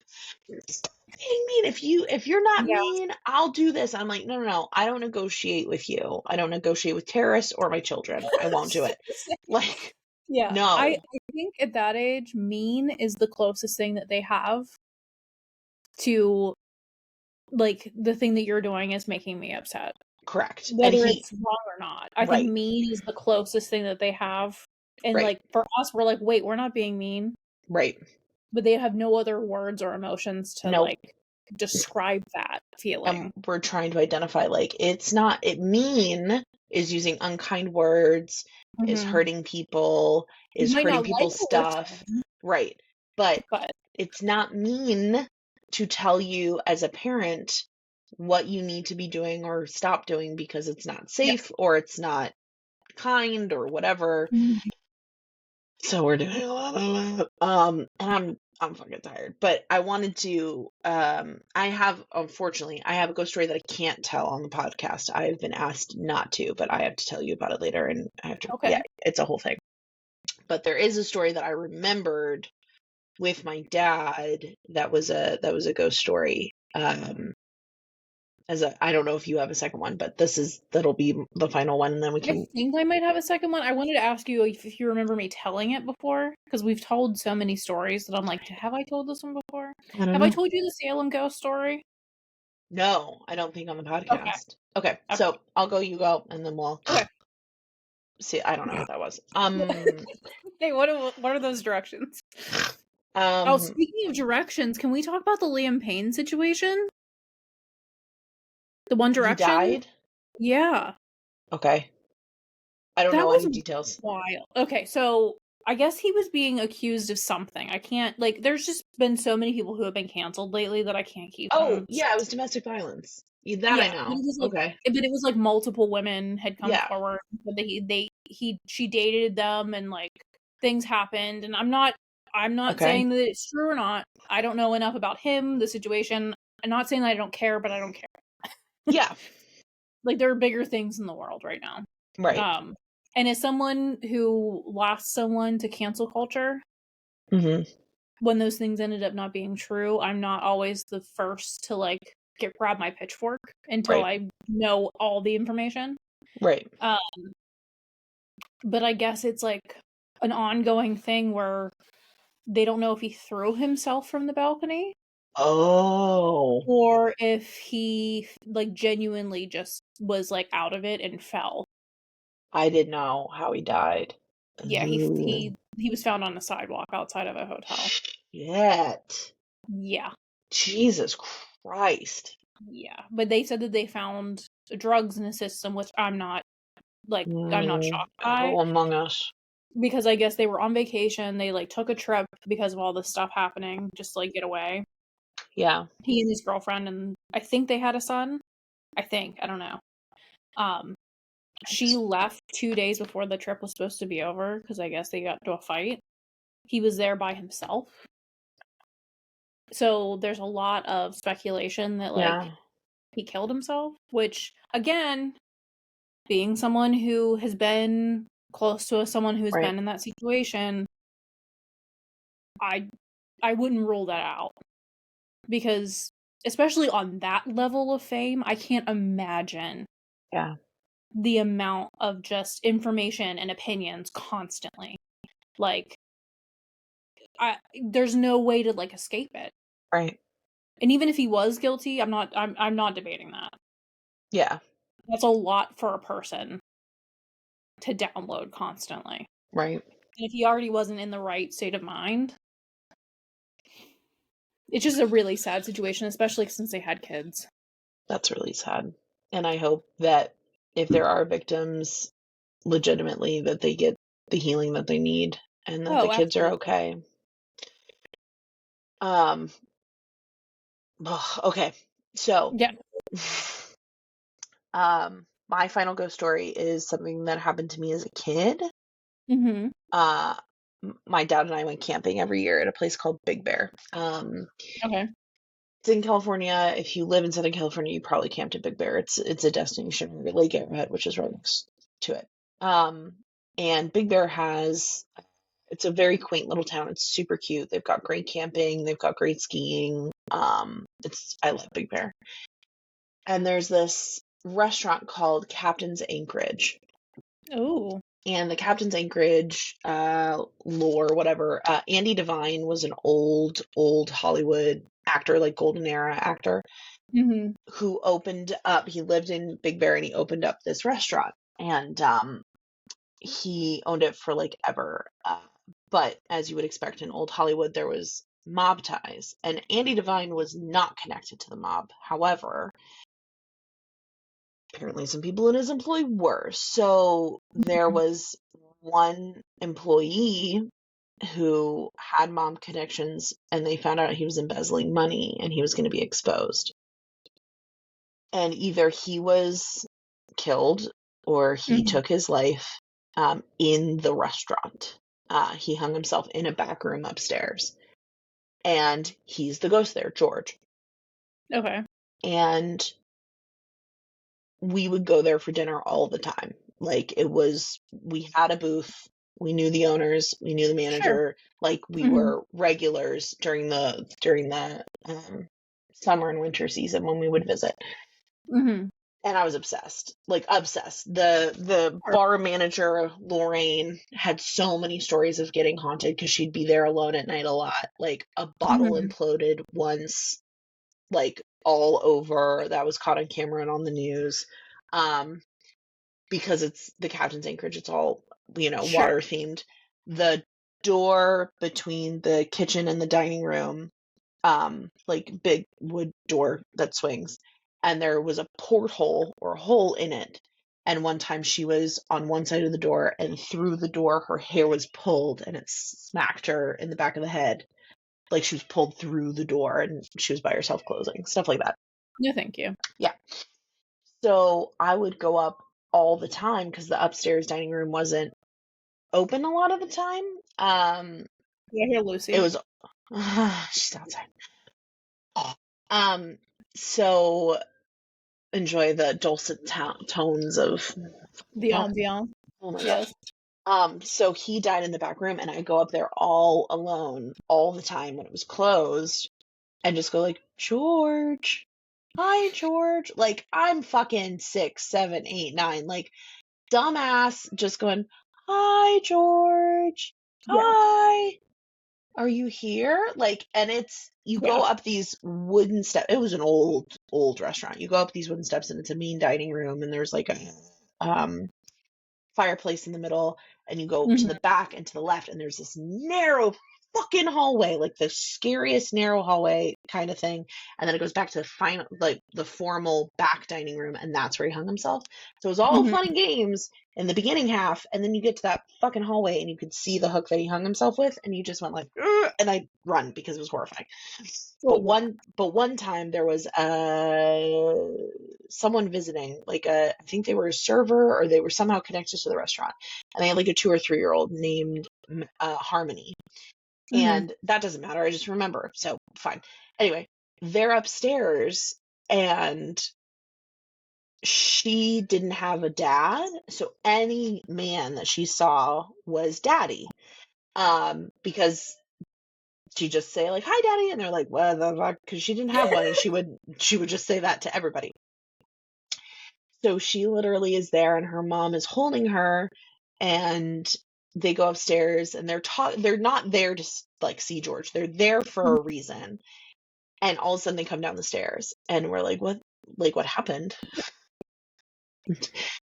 Speaker 2: stop being mean. If you're not
Speaker 1: Yeah.
Speaker 2: mean, I'll do this. I'm like, no, no, no. I don't negotiate with you. I don't negotiate with terrorists or my children. I won't do it. Like,
Speaker 1: Yeah. I
Speaker 2: no.
Speaker 1: think at that age, mean is the closest thing that they have to like the thing that you're doing is making me upset.
Speaker 2: Correct. And
Speaker 1: whether it's wrong or not. I think
Speaker 2: right,
Speaker 1: mean is the closest thing that they have. And
Speaker 2: right,
Speaker 1: like for us, we're like, wait, we're not being mean.
Speaker 2: right.
Speaker 1: But they have no other words or emotions to
Speaker 2: Nope.
Speaker 1: like describe that
Speaker 2: And
Speaker 1: feeling.
Speaker 2: we're trying to identify, like, it's not, it mean is using unkind words, is
Speaker 1: Mhm.
Speaker 2: hurting people,
Speaker 1: You
Speaker 2: is
Speaker 1: might
Speaker 2: hurting
Speaker 1: not like
Speaker 2: people's
Speaker 1: what we're
Speaker 2: stuff.
Speaker 1: saying,
Speaker 2: Right. But
Speaker 1: but
Speaker 2: it's not mean to tell you as a parent what you need to be doing or stop doing because it's not
Speaker 1: yeah.
Speaker 2: safe or it's not kind or whatever.
Speaker 1: Mhm.
Speaker 2: So we're doing a lot of that. And I'm fucking tired. But I wanted to I have, unfortunately, I have a ghost story that I can't tell on the podcast. I've been asked not to, but I have to tell you about it later, and I have to, yeah,
Speaker 1: Okay.
Speaker 2: it's a whole thing. But there is a story that I remembered with my dad that was a ghost story. I don't know if you have a second one, but that'll be the final one, and then we
Speaker 1: I
Speaker 2: can.
Speaker 1: think I might have a second one. I wanted to ask you if you remember me telling it before, because we've told so many stories that I'm like, have I told this one before?
Speaker 2: I don't
Speaker 1: Have I
Speaker 2: know.
Speaker 1: told you the Salem ghost story?
Speaker 2: No, I don't think on the
Speaker 1: Okay.
Speaker 2: podcast. Okay,
Speaker 1: Okay.
Speaker 2: so I'll go, you go, and then we'll
Speaker 1: Okay.
Speaker 2: see. I don't know what that was.
Speaker 1: Hey, what are those directions? Oh,
Speaker 2: Um,
Speaker 1: speaking of directions, can we talk about the Liam Payne situation? The One
Speaker 2: he
Speaker 1: Direction?
Speaker 2: died.
Speaker 1: Yeah.
Speaker 2: Okay, I don't
Speaker 1: That
Speaker 2: know
Speaker 1: was
Speaker 2: any details.
Speaker 1: wild. Okay, so I guess he was being accused of something. I can't like there's just been so many people who have been canceled lately that I can't keep
Speaker 2: Oh,
Speaker 1: them.
Speaker 2: yeah, it was domestic violence. That I
Speaker 1: Yeah, but
Speaker 2: know.
Speaker 1: it was like
Speaker 2: Okay.
Speaker 1: but it was like multiple women had come
Speaker 2: Yeah.
Speaker 1: forward, but she dated them and like things happened and I'm not
Speaker 2: Okay.
Speaker 1: saying that it's true or not. I don't know enough about him, the situation. I'm not saying that I don't care, but I don't care.
Speaker 2: Yeah.
Speaker 1: Like there are bigger things in the world right now.
Speaker 2: Right.
Speaker 1: Um, and as someone who lost someone to cancel culture,
Speaker 2: Hmm.
Speaker 1: when those things ended up not being true, I'm not always the first to like grab my pitchfork until
Speaker 2: Right.
Speaker 1: I know all the information.
Speaker 2: Right.
Speaker 1: Um, but I guess it's like an ongoing thing where they don't know if he threw himself from the balcony
Speaker 2: Oh,
Speaker 1: or if he like genuinely just was like out of it and fell.
Speaker 2: I didn't know how he died.
Speaker 1: Yeah,
Speaker 2: Ooh,
Speaker 1: he was found on the sidewalk outside of a hotel.
Speaker 2: shit.
Speaker 1: Yeah.
Speaker 2: Jesus Christ.
Speaker 1: Yeah. But they said that they found drugs in his system, which I'm not shocked by
Speaker 2: Oh, Among Us.
Speaker 1: because I guess they were on vacation. They like took a trip because of all this stuff happening, just to, like get away.
Speaker 2: Yeah.
Speaker 1: He and his girlfriend, and I think they had a son. I think. I don't know. Um, she
Speaker 2: Yikes.
Speaker 1: left 2 days before the trip was supposed to be over because I guess they got into a fight. He was there by himself. So there's a lot of speculation that like
Speaker 2: Yeah.
Speaker 1: he killed himself, which again, being someone who has been close to someone who's
Speaker 2: Right.
Speaker 1: been in that situation, I I wouldn't rule that out because especially on that level of fame, I can't imagine
Speaker 2: Yeah.
Speaker 1: the amount of just information and opinions constantly. Like there's no way to like escape it.
Speaker 2: Right.
Speaker 1: And even if he was guilty, I'm not debating that.
Speaker 2: Yeah.
Speaker 1: That's a lot for a person to download constantly.
Speaker 2: Right.
Speaker 1: And if he already wasn't in the right state of mind, it's just a really sad situation, especially since they had kids.
Speaker 2: That's really sad. And I hope that if there are victims, legitimately, that they get the healing that they need and that the
Speaker 1: Oh,
Speaker 2: kids are
Speaker 1: absolutely.
Speaker 2: okay. Um, okay. So,
Speaker 1: Yeah.
Speaker 2: my final ghost story is something that happened to me as a kid.
Speaker 1: Mhm.
Speaker 2: Uh, my dad and I went camping every year at a place called Big Bear.
Speaker 1: Okay.
Speaker 2: It's in California. If you live in Southern California, you probably camped at Big Bear. It's a destination, Lake Arrowhead, which is right next to it. Um, and Big Bear it's a very quaint little town. It's super cute. They've got great camping. They've got great skiing. I love Big Bear. And there's this restaurant called Captain's Anchorage.
Speaker 1: Oh.
Speaker 2: And the Captain's Anchorage lore, whatever. Andy Devine was an old Hollywood actor, like golden era actor,
Speaker 1: Mm-hmm.
Speaker 2: who opened up. He lived in Big Bear, and he opened up this restaurant, and he owned it for like ever. But as you would expect in old Hollywood, there was mob ties, and Andy Devine was not connected to the mob. However, apparently some people in his employ were. So there was one employee who had mob connections, and they found out he was embezzling money and he was going to be exposed. And either he was killed or he
Speaker 1: Mm-hmm.
Speaker 2: took his life in the restaurant. He hung himself in a back room upstairs. And he's the ghost there, George.
Speaker 1: Okay.
Speaker 2: And we would go there for dinner all the time. Like we had a booth. We knew the owners. We knew the
Speaker 1: Sure.
Speaker 2: manager. Like we
Speaker 1: Mm-hmm.
Speaker 2: were regulars during the summer and winter season when we would visit.
Speaker 1: Mm-hmm.
Speaker 2: And I was obsessed, like obsessed. The
Speaker 1: Sure.
Speaker 2: bar manager, Lorraine, had so many stories of getting haunted because she'd be there alone at night a lot. Like a bottle
Speaker 1: Mm-hmm.
Speaker 2: imploded once, like all over. That was caught on camera and on the news. Um, because it's the Captain's Anchorage, it's all,
Speaker 1: Sure.
Speaker 2: water themed. The door between the kitchen and the dining room, like big wood door that swings, and there was a porthole or a hole in it. And one time she was on one side of the door, and through the door her hair was pulled and it smacked her in the back of the head. Like she was pulled through the door and she was by herself closing, stuff like that.
Speaker 1: No, thank you.
Speaker 2: Yeah. So I would go up all the time because the upstairs dining room wasn't open a lot of the time.
Speaker 1: Yeah, here,
Speaker 2: It
Speaker 1: Lucy.
Speaker 2: was she's outside. Um, so enjoy the dulcet tones of
Speaker 1: The
Speaker 2: yeah.
Speaker 1: ambiance.
Speaker 2: Oh my gosh.
Speaker 1: Yes.
Speaker 2: So he died in the back room, and I go up there all alone all the time when it was closed, and just go like, George, hi George. Like I'm fucking 6, 7, 8, 9, like dumbass, just going, hi George,
Speaker 1: Yeah.
Speaker 2: hi. Are you here? Like, and you go
Speaker 1: Yeah.
Speaker 2: up these wooden steps. It was an old restaurant. You go up these wooden steps, and it's a mean dining room, and there's like a um fireplace in the middle, and you go to
Speaker 1: Mm-hmm.
Speaker 2: the back and to the left, and there's this narrow fucking hallway, like the scariest narrow hallway kind of thing. And then it goes back to the final, like the formal back dining room, and that's where he hung himself. So it was all fun
Speaker 1: Mm-hmm.
Speaker 2: and games in the beginning half, and then you get to that fucking hallway, and you could see the hook that he hung himself with, and you just went like, "Ugh," and I run because it was horrifying.
Speaker 1: Oh yeah.
Speaker 2: But one time there was someone visiting, like I think they were a server or they were somehow connected to the restaurant, and they had like a 2 or 3 year old named Harmony,
Speaker 1: Mm-hmm.
Speaker 2: and that doesn't matter. I just remember, so fine. Anyway, they're upstairs, and she didn't have a dad, so any man that she saw was daddy. Because she'd just say like, "Hi, daddy," and they're like, "What the fuck?" Because she didn't have one, and she would just say that to everybody. So she literally is there, and her mom is holding her, and they go upstairs, and they're not there to like see George. They're there for a reason. And all of a sudden they come down the stairs, and we're like, "What? Like what happened?"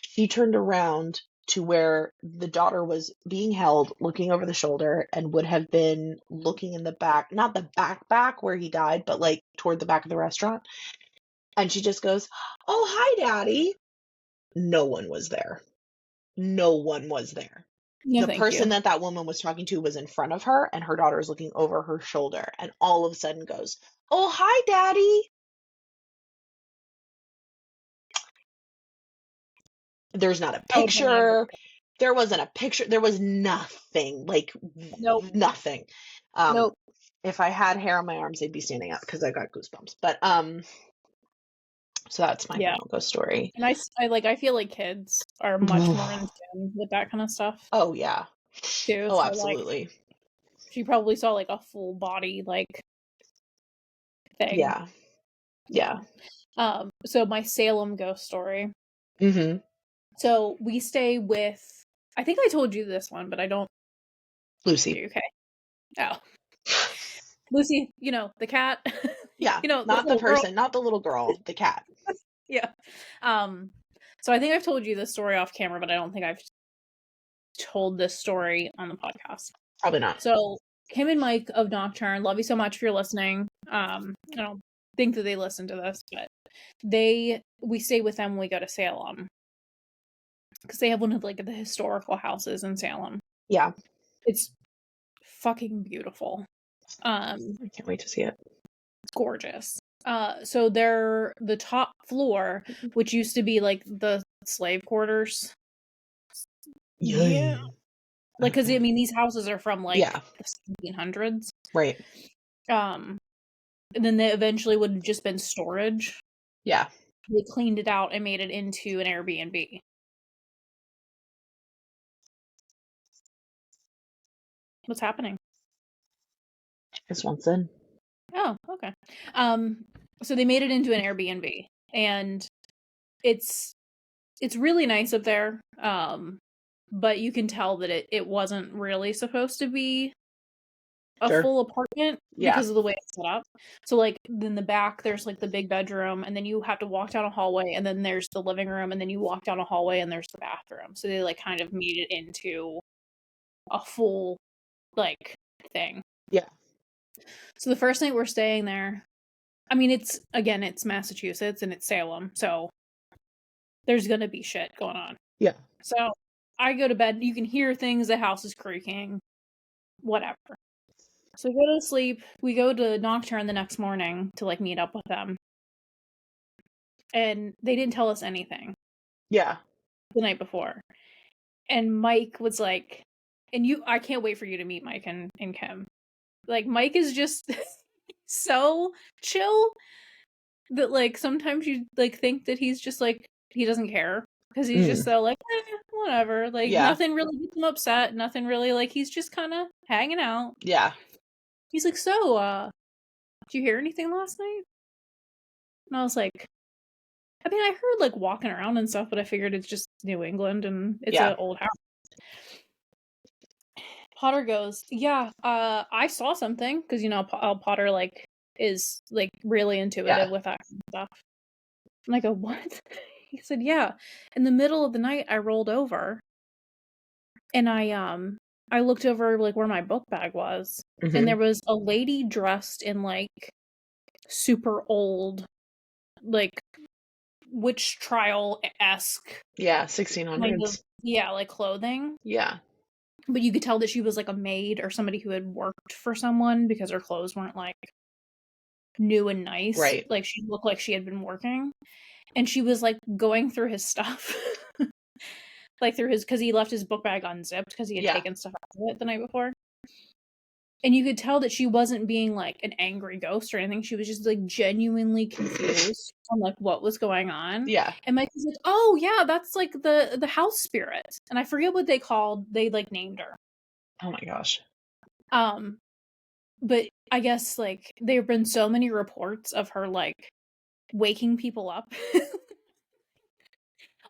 Speaker 2: She turned around to where the daughter was being held, looking over the shoulder, and would have been looking in the back, not the back where he died, but like toward the back of the restaurant. And she just goes, "Oh, hi, Daddy." No one was there. No one was there.
Speaker 1: No,
Speaker 2: The
Speaker 1: thank
Speaker 2: person
Speaker 1: you.
Speaker 2: that woman was talking to was in front of her, and her daughter is looking over her shoulder, and all of a sudden goes, "Oh, hi, Daddy." There's not a
Speaker 1: I would hang out.
Speaker 2: picture. There wasn't a picture. There was nothing. Like
Speaker 1: Nope.
Speaker 2: nothing. Um,
Speaker 1: Nope.
Speaker 2: if I had hair on my arms, they'd be standing up because I got goosebumps. But so that's my
Speaker 1: Yeah.
Speaker 2: final ghost story.
Speaker 1: And I feel like kids are much more in tune with that kind of stuff
Speaker 2: Oh yeah.
Speaker 1: too.
Speaker 2: Oh,
Speaker 1: So like
Speaker 2: absolutely.
Speaker 1: she probably saw like a full body like thing.
Speaker 2: Yeah.
Speaker 1: Yeah.
Speaker 2: Yeah.
Speaker 1: So my Salem ghost story.
Speaker 2: Mm-hmm.
Speaker 1: So we stay with I think I told you this one, but I don't.
Speaker 2: Lucy.
Speaker 1: Okay. Oh. Lucy, the cat.
Speaker 2: Yeah,
Speaker 1: The
Speaker 2: not the
Speaker 1: little girl.
Speaker 2: person, not the little girl, the cat.
Speaker 1: Yeah. So I think I've told you this story off camera, but I don't think I've told this story on the podcast.
Speaker 2: Probably not.
Speaker 1: So Kim and Mike of Nocturne, love you so much if you're listening. I don't think that they listen to this, but we stay with them when we go to Salem. Because they have one of like the historical houses in Salem.
Speaker 2: Yeah.
Speaker 1: It's fucking beautiful.
Speaker 2: I can't wait to see it.
Speaker 1: It's gorgeous. So they're the top floor, which used to be like the slave quarters. Yeah. Like, because, I mean, these houses are from, like, the 1700s.
Speaker 2: Right.
Speaker 1: And then they eventually would have just been storage.
Speaker 2: Yeah.
Speaker 1: They cleaned it out and made it into an Airbnb. What's happening?
Speaker 2: Just wants in.
Speaker 1: Oh, okay. So they made it into an Airbnb. And it's really nice up there. But you can tell that it wasn't really supposed to be a full apartment because of the way it's set up. So like in the back there's like the big bedroom, and then you have to walk down a hallway, and then there's the living room, and then you walk down a hallway and there's the bathroom. So they like kind of made it into a full like thing.
Speaker 2: Yeah.
Speaker 1: So the first night we're staying there, I mean it's Massachusetts and it's Salem, so there's gonna be shit going on.
Speaker 2: Yeah.
Speaker 1: So I go to bed, you can hear things, the house is creaking, whatever. So we go to sleep. We go to Nocturne the next morning to like meet up with them. And they didn't tell us anything.
Speaker 2: Yeah.
Speaker 1: The night before. And Mike was like, I can't wait for you to meet Mike and Kim. Like, Mike is just so chill that like sometimes you like think that he's just like, he doesn't care. Because he's just so like, whatever. Like, nothing really gets him upset. Nothing really, like, he's just kind of hanging out.
Speaker 2: Yeah.
Speaker 1: He's like, so, did you hear anything last night? And I was like, I mean, I heard, like, walking around and stuff, but I figured it's just New England, and it's an old house. Potter goes, yeah, I saw something, because, Potter, like, is, like, really intuitive with that kind of stuff. And I go, what? He said, yeah. In the middle of the night, I rolled over, and I looked over, like, where my book bag was, and there was a lady dressed in, like, super old, like, witch trial-esque.
Speaker 2: Yeah, 1600s.
Speaker 1: Kind of, like, clothing.
Speaker 2: Yeah.
Speaker 1: But you could tell that she was, like, a maid or somebody who had worked for someone because her clothes weren't, like, new and nice.
Speaker 2: Right.
Speaker 1: Like, she looked like she had been working. And she was, like, going through his stuff. Like, because he left his book bag unzipped because he had taken stuff out of it the night before. And you could tell that she wasn't being, like, an angry ghost or anything. She was just, like, genuinely confused on, like, what was going on.
Speaker 2: Yeah.
Speaker 1: And Mike was like, oh, yeah, that's, like, the house spirit. And I forget what they like, named her.
Speaker 2: Oh, my gosh.
Speaker 1: But I guess, like, there have been so many reports of her, like, waking people up.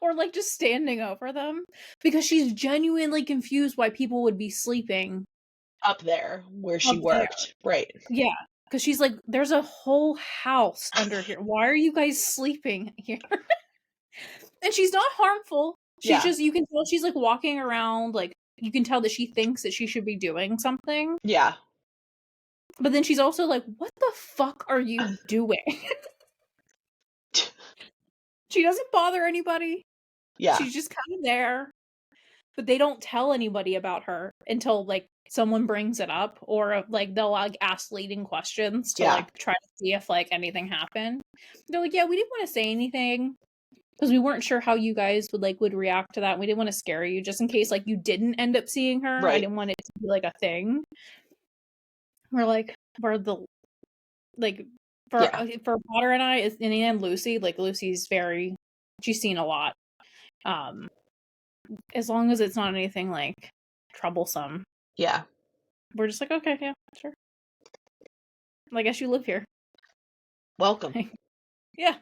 Speaker 1: Or, like, just standing over them. Because she's genuinely confused why people would be sleeping
Speaker 2: up there where she worked. Right.
Speaker 1: Yeah. Because she's like, there's a whole house under here. Why are you guys sleeping here? And she's not harmful. She's just, you can tell she's like walking around, like, you can tell that she thinks that she should be doing something.
Speaker 2: Yeah.
Speaker 1: But then she's also like, what the fuck are you doing? She doesn't bother anybody.
Speaker 2: Yeah.
Speaker 1: She's just kind of there. But they don't tell anybody about her until, like, someone brings it up, or, like, they'll, like, ask leading questions to, like, try to see if, like, anything happened. They're like, yeah, we didn't want to say anything, because we weren't sure how you guys would react to that. We didn't want to scare you, just in case, like, you didn't end up seeing her.
Speaker 2: Right.
Speaker 1: I didn't want it to be, like, a thing. For Potter and I, and Lucy, like, Lucy's she's seen a lot. As long as it's not anything, like, troublesome.
Speaker 2: Yeah.
Speaker 1: We're just like, okay, yeah, sure. I guess you live here.
Speaker 2: Welcome.
Speaker 1: Yeah.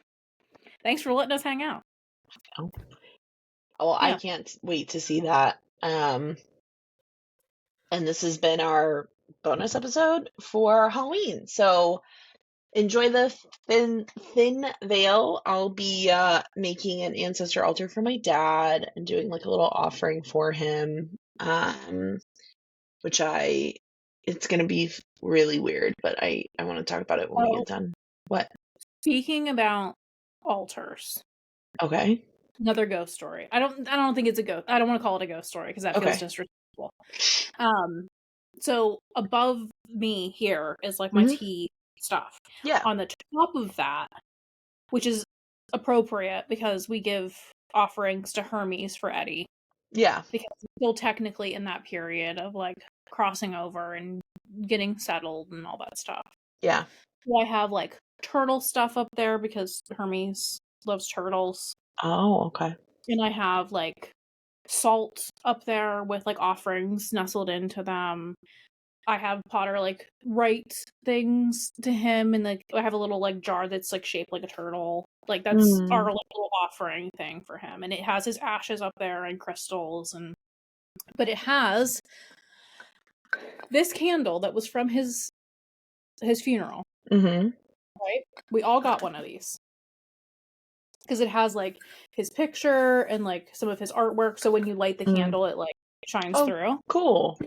Speaker 1: Thanks for letting us hang out.
Speaker 2: Oh, well, yeah. I can't wait to see that Um, and this has been our bonus episode for Halloween. So enjoy the thin veil. I'll be making an ancestor altar for my dad and doing like a little offering for him. Which it's gonna be really weird, but I want to talk about it when we
Speaker 1: Oh,
Speaker 2: get done. What?
Speaker 1: speaking about altars,
Speaker 2: Okay.
Speaker 1: another ghost story. I don't think it's a ghost. I don't want to call it a ghost story because that feels
Speaker 2: Okay.
Speaker 1: disrespectful. So above me here is like my
Speaker 2: Hmm.
Speaker 1: tea stuff.
Speaker 2: Yeah.
Speaker 1: On the top of that, which is appropriate because we give offerings to Hermes for Eddie,
Speaker 2: Yeah.
Speaker 1: because we're still technically in that period of like crossing over and getting settled and all that stuff.
Speaker 2: Yeah.
Speaker 1: So I have like turtle stuff up there because Hermes loves turtles.
Speaker 2: Oh, okay.
Speaker 1: And I have like salt up there with like offerings nestled into them. I have Potter like write things to him, and like I have a little like jar that's like shaped like a turtle. Like that's our
Speaker 2: Mm.
Speaker 1: like, little offering thing for him, and it has his ashes up there and crystals, and but it has this candle that was from his funeral.
Speaker 2: Hmm.
Speaker 1: Right? We all got one of these because it has like his picture and like some of his artwork. So when you light the
Speaker 2: Mm.
Speaker 1: candle, it like shines
Speaker 2: Oh,
Speaker 1: through.
Speaker 2: cool.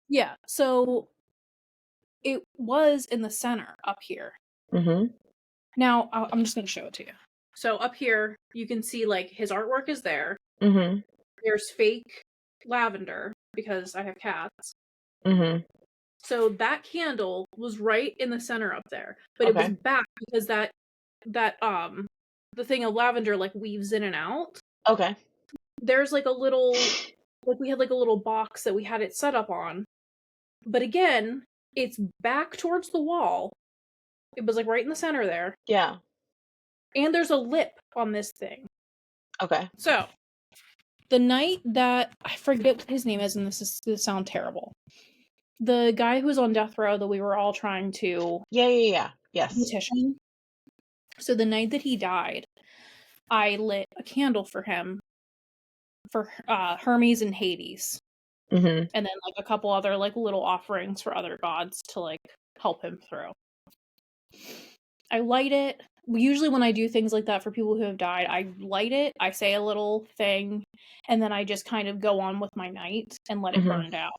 Speaker 1: Yeah. So it was in the center up here.
Speaker 2: Hmm.
Speaker 1: Now I'm just going to show it to you. So up here, you can see like his artwork is there.
Speaker 2: Hmm.
Speaker 1: There's fake lavender because I have cats.
Speaker 2: Hmm.
Speaker 1: So that candle was right in the center up there, but it was
Speaker 2: Okay.
Speaker 1: back because that the thing of lavender like weaves in and out.
Speaker 2: Okay.
Speaker 1: There's like a little, like we had like a little box that we had it set up on, but again, it's back towards the wall. It was like right in the center there,
Speaker 2: Yeah.
Speaker 1: and there's a lip on this thing.
Speaker 2: Okay.
Speaker 1: So the night that I forget what his name is, and this sound terrible. The guy who was on death row that we were all trying to
Speaker 2: Yeah. Yeah. Yeah. Yes.
Speaker 1: petition. So the night that he died, I lit a candle for him for Hermes and Hades,
Speaker 2: Hmm.
Speaker 1: and then like a couple other like little offerings for other gods to like help him through. I light it. Usually when I do things like that for people who have died, I light it, I say a little thing, and then I just kind of go on with my night and let it
Speaker 2: Hmm.
Speaker 1: burn down.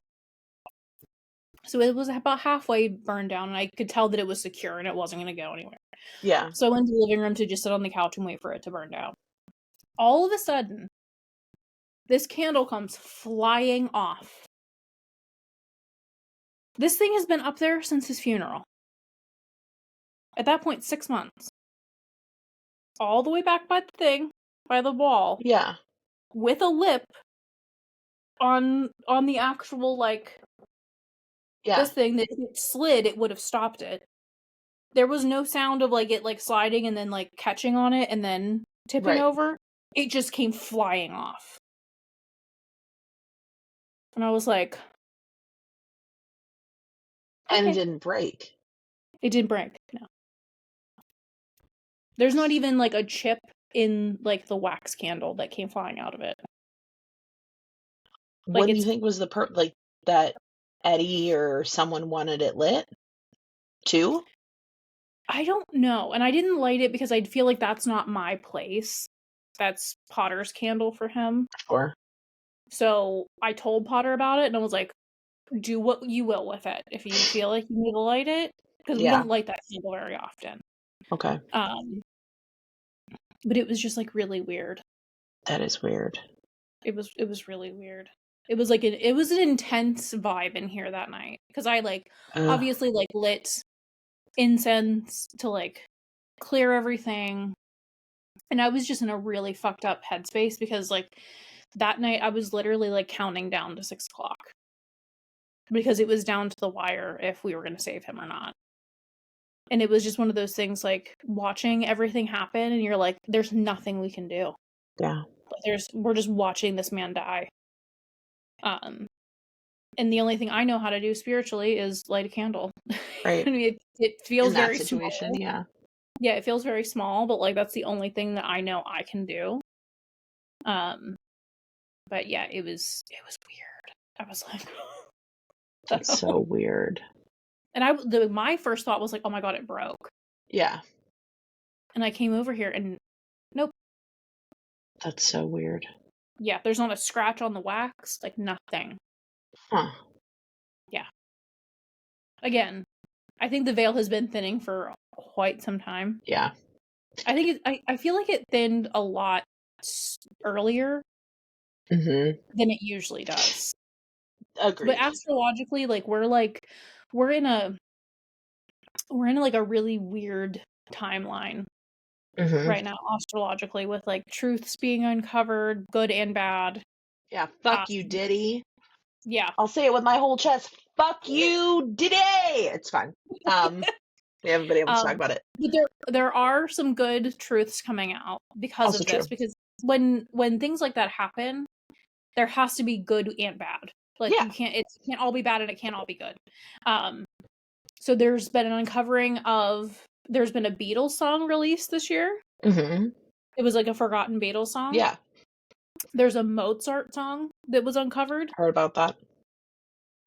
Speaker 1: So it was about halfway burned down, and I could tell that it was secure and it wasn't going to go anywhere.
Speaker 2: Yeah.
Speaker 1: So I went to the living room to just sit on the couch and wait for it to burn down. All of a sudden, this candle comes flying off. This thing has been up there since his funeral. At that point, 6 months. All the way back by the thing, by the wall,
Speaker 2: Yeah.
Speaker 1: with a lip on the actual like
Speaker 2: Yeah.
Speaker 1: this thing that if it slid, it would have stopped it. There was no sound of like it like sliding and then like catching on it and then tipping
Speaker 2: Right.
Speaker 1: over. It just came flying off. And I was like,
Speaker 2: And it
Speaker 1: okay.
Speaker 2: didn't break.
Speaker 1: It didn't break. No. There's not even like a chip in like the wax candle that came flying out of it. Like
Speaker 2: What do you
Speaker 1: it's
Speaker 2: think was the like that Eddie or someone wanted it lit too?
Speaker 1: I don't know. And I didn't light it because I feel like that's not my place. That's Potter's candle for him.
Speaker 2: Or
Speaker 1: So I told Potter about it and I was like, do what you will with it. If you feel like you need to light it, because we
Speaker 2: yeah.
Speaker 1: don't light that candle very often.
Speaker 2: Okay.
Speaker 1: But it was just like really weird.
Speaker 2: That is weird.
Speaker 1: It was really weird. It was like it was an intense vibe in here that night because I like
Speaker 2: Ugh.
Speaker 1: obviously like lit incense to like clear everything, and I was just in a really fucked up headspace because like that night I was literally like counting down to 6 o'clock because it was down to the wire if we were going to save him or not. And it was just one of those things like watching everything happen and you're like there's nothing we can do.
Speaker 2: Yeah.
Speaker 1: We're just watching this man die. And the only thing I know how to do spiritually is light a candle.
Speaker 2: Right.
Speaker 1: I mean, it feels
Speaker 2: In that
Speaker 1: very
Speaker 2: situation,
Speaker 1: small.
Speaker 2: yeah.
Speaker 1: Yeah, it feels very small, but like that's the only thing that I know I can do. But yeah, it was weird. I was like,
Speaker 2: That's so weird.
Speaker 1: And my first thought was like, oh my god, it broke.
Speaker 2: Yeah.
Speaker 1: And I came over here and nope.
Speaker 2: That's so weird.
Speaker 1: Yeah, there's not a scratch on the wax, like nothing.
Speaker 2: Huh.
Speaker 1: Yeah. Again, I think the veil has been thinning for quite some time.
Speaker 2: Yeah.
Speaker 1: I think I feel like it thinned a lot earlier
Speaker 2: Mm-hmm.
Speaker 1: than it usually does. But
Speaker 2: Agreed.
Speaker 1: astrologically, like we're in a like a really weird timeline
Speaker 2: Mm-hmm.
Speaker 1: right now astrologically with like truths being uncovered, good and bad.
Speaker 2: Yeah, fuck you,
Speaker 1: Um,
Speaker 2: Diddy.
Speaker 1: yeah.
Speaker 2: I'll say it with my whole chest. Fuck you, Diddy! It's fine. We haven't been able to talk about it.
Speaker 1: But there are some good truths coming out because
Speaker 2: Also
Speaker 1: of
Speaker 2: true.
Speaker 1: this. Because when things like that happen, there has to be good and bad. Like
Speaker 2: Yeah.
Speaker 1: it can't all be bad and it can't all be good. So there's been an uncovering of there's been a Beatles song released this year.
Speaker 2: Mm-hmm.
Speaker 1: It was like a forgotten Beatles song.
Speaker 2: Yeah.
Speaker 1: There's a Mozart song that was uncovered.
Speaker 2: Heard about that.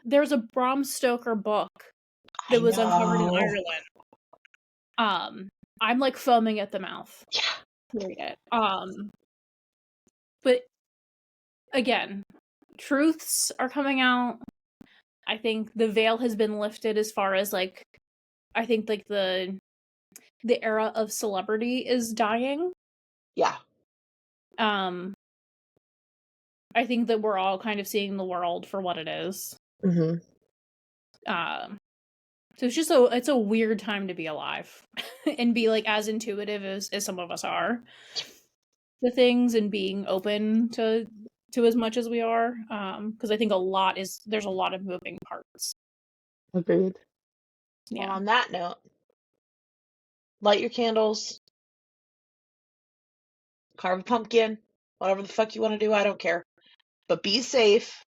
Speaker 1: There's a Bram Stoker book
Speaker 2: I
Speaker 1: that was uncovered in
Speaker 2: know.
Speaker 1: Ireland. I'm like foaming at the mouth
Speaker 2: Yeah.
Speaker 1: to read it. But again, truths are coming out. I think the veil has been lifted as far as like I think like the era of celebrity is dying.
Speaker 2: Yeah.
Speaker 1: I think that we're all kind of seeing the world for what it is.
Speaker 2: Mm-hmm.
Speaker 1: So it's a weird time to be alive and be like as intuitive as some of us are to things and being open to as much as we are. Because I think there's a lot of moving parts.
Speaker 2: Agreed.
Speaker 1: Yeah.
Speaker 2: Well, on that note, light your candles, carve a pumpkin, whatever the fuck you want to do, I don't care. But be safe.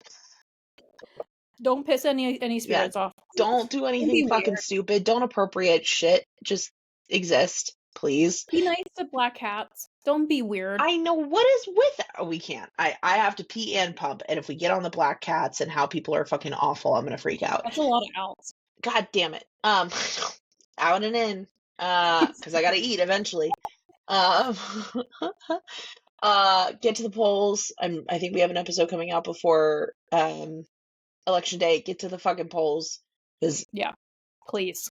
Speaker 1: Don't piss any
Speaker 2: Yeah.
Speaker 1: spirits off.
Speaker 2: Don't do
Speaker 1: Don't
Speaker 2: anything
Speaker 1: be
Speaker 2: fucking
Speaker 1: weird.
Speaker 2: stupid. Don't appropriate shit. Just exist, please.
Speaker 1: Be nice to black cats. Don't be weird.
Speaker 2: I know what is with we can't. I have to pee and pump, and if we get on the black cats and how people are fucking awful, I'm gonna freak out.
Speaker 1: That's a lot of outs.
Speaker 2: God damn it. Out and in. Because I gotta eat eventually. Um, get to the polls. I think we have an episode coming out before election day. Get to the fucking polls. Because
Speaker 1: Yeah. Please.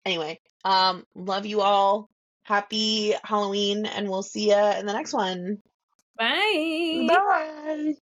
Speaker 2: anyway, love you all. Happy Halloween, and we'll see ya in the next one.
Speaker 1: Bye.
Speaker 2: Bye.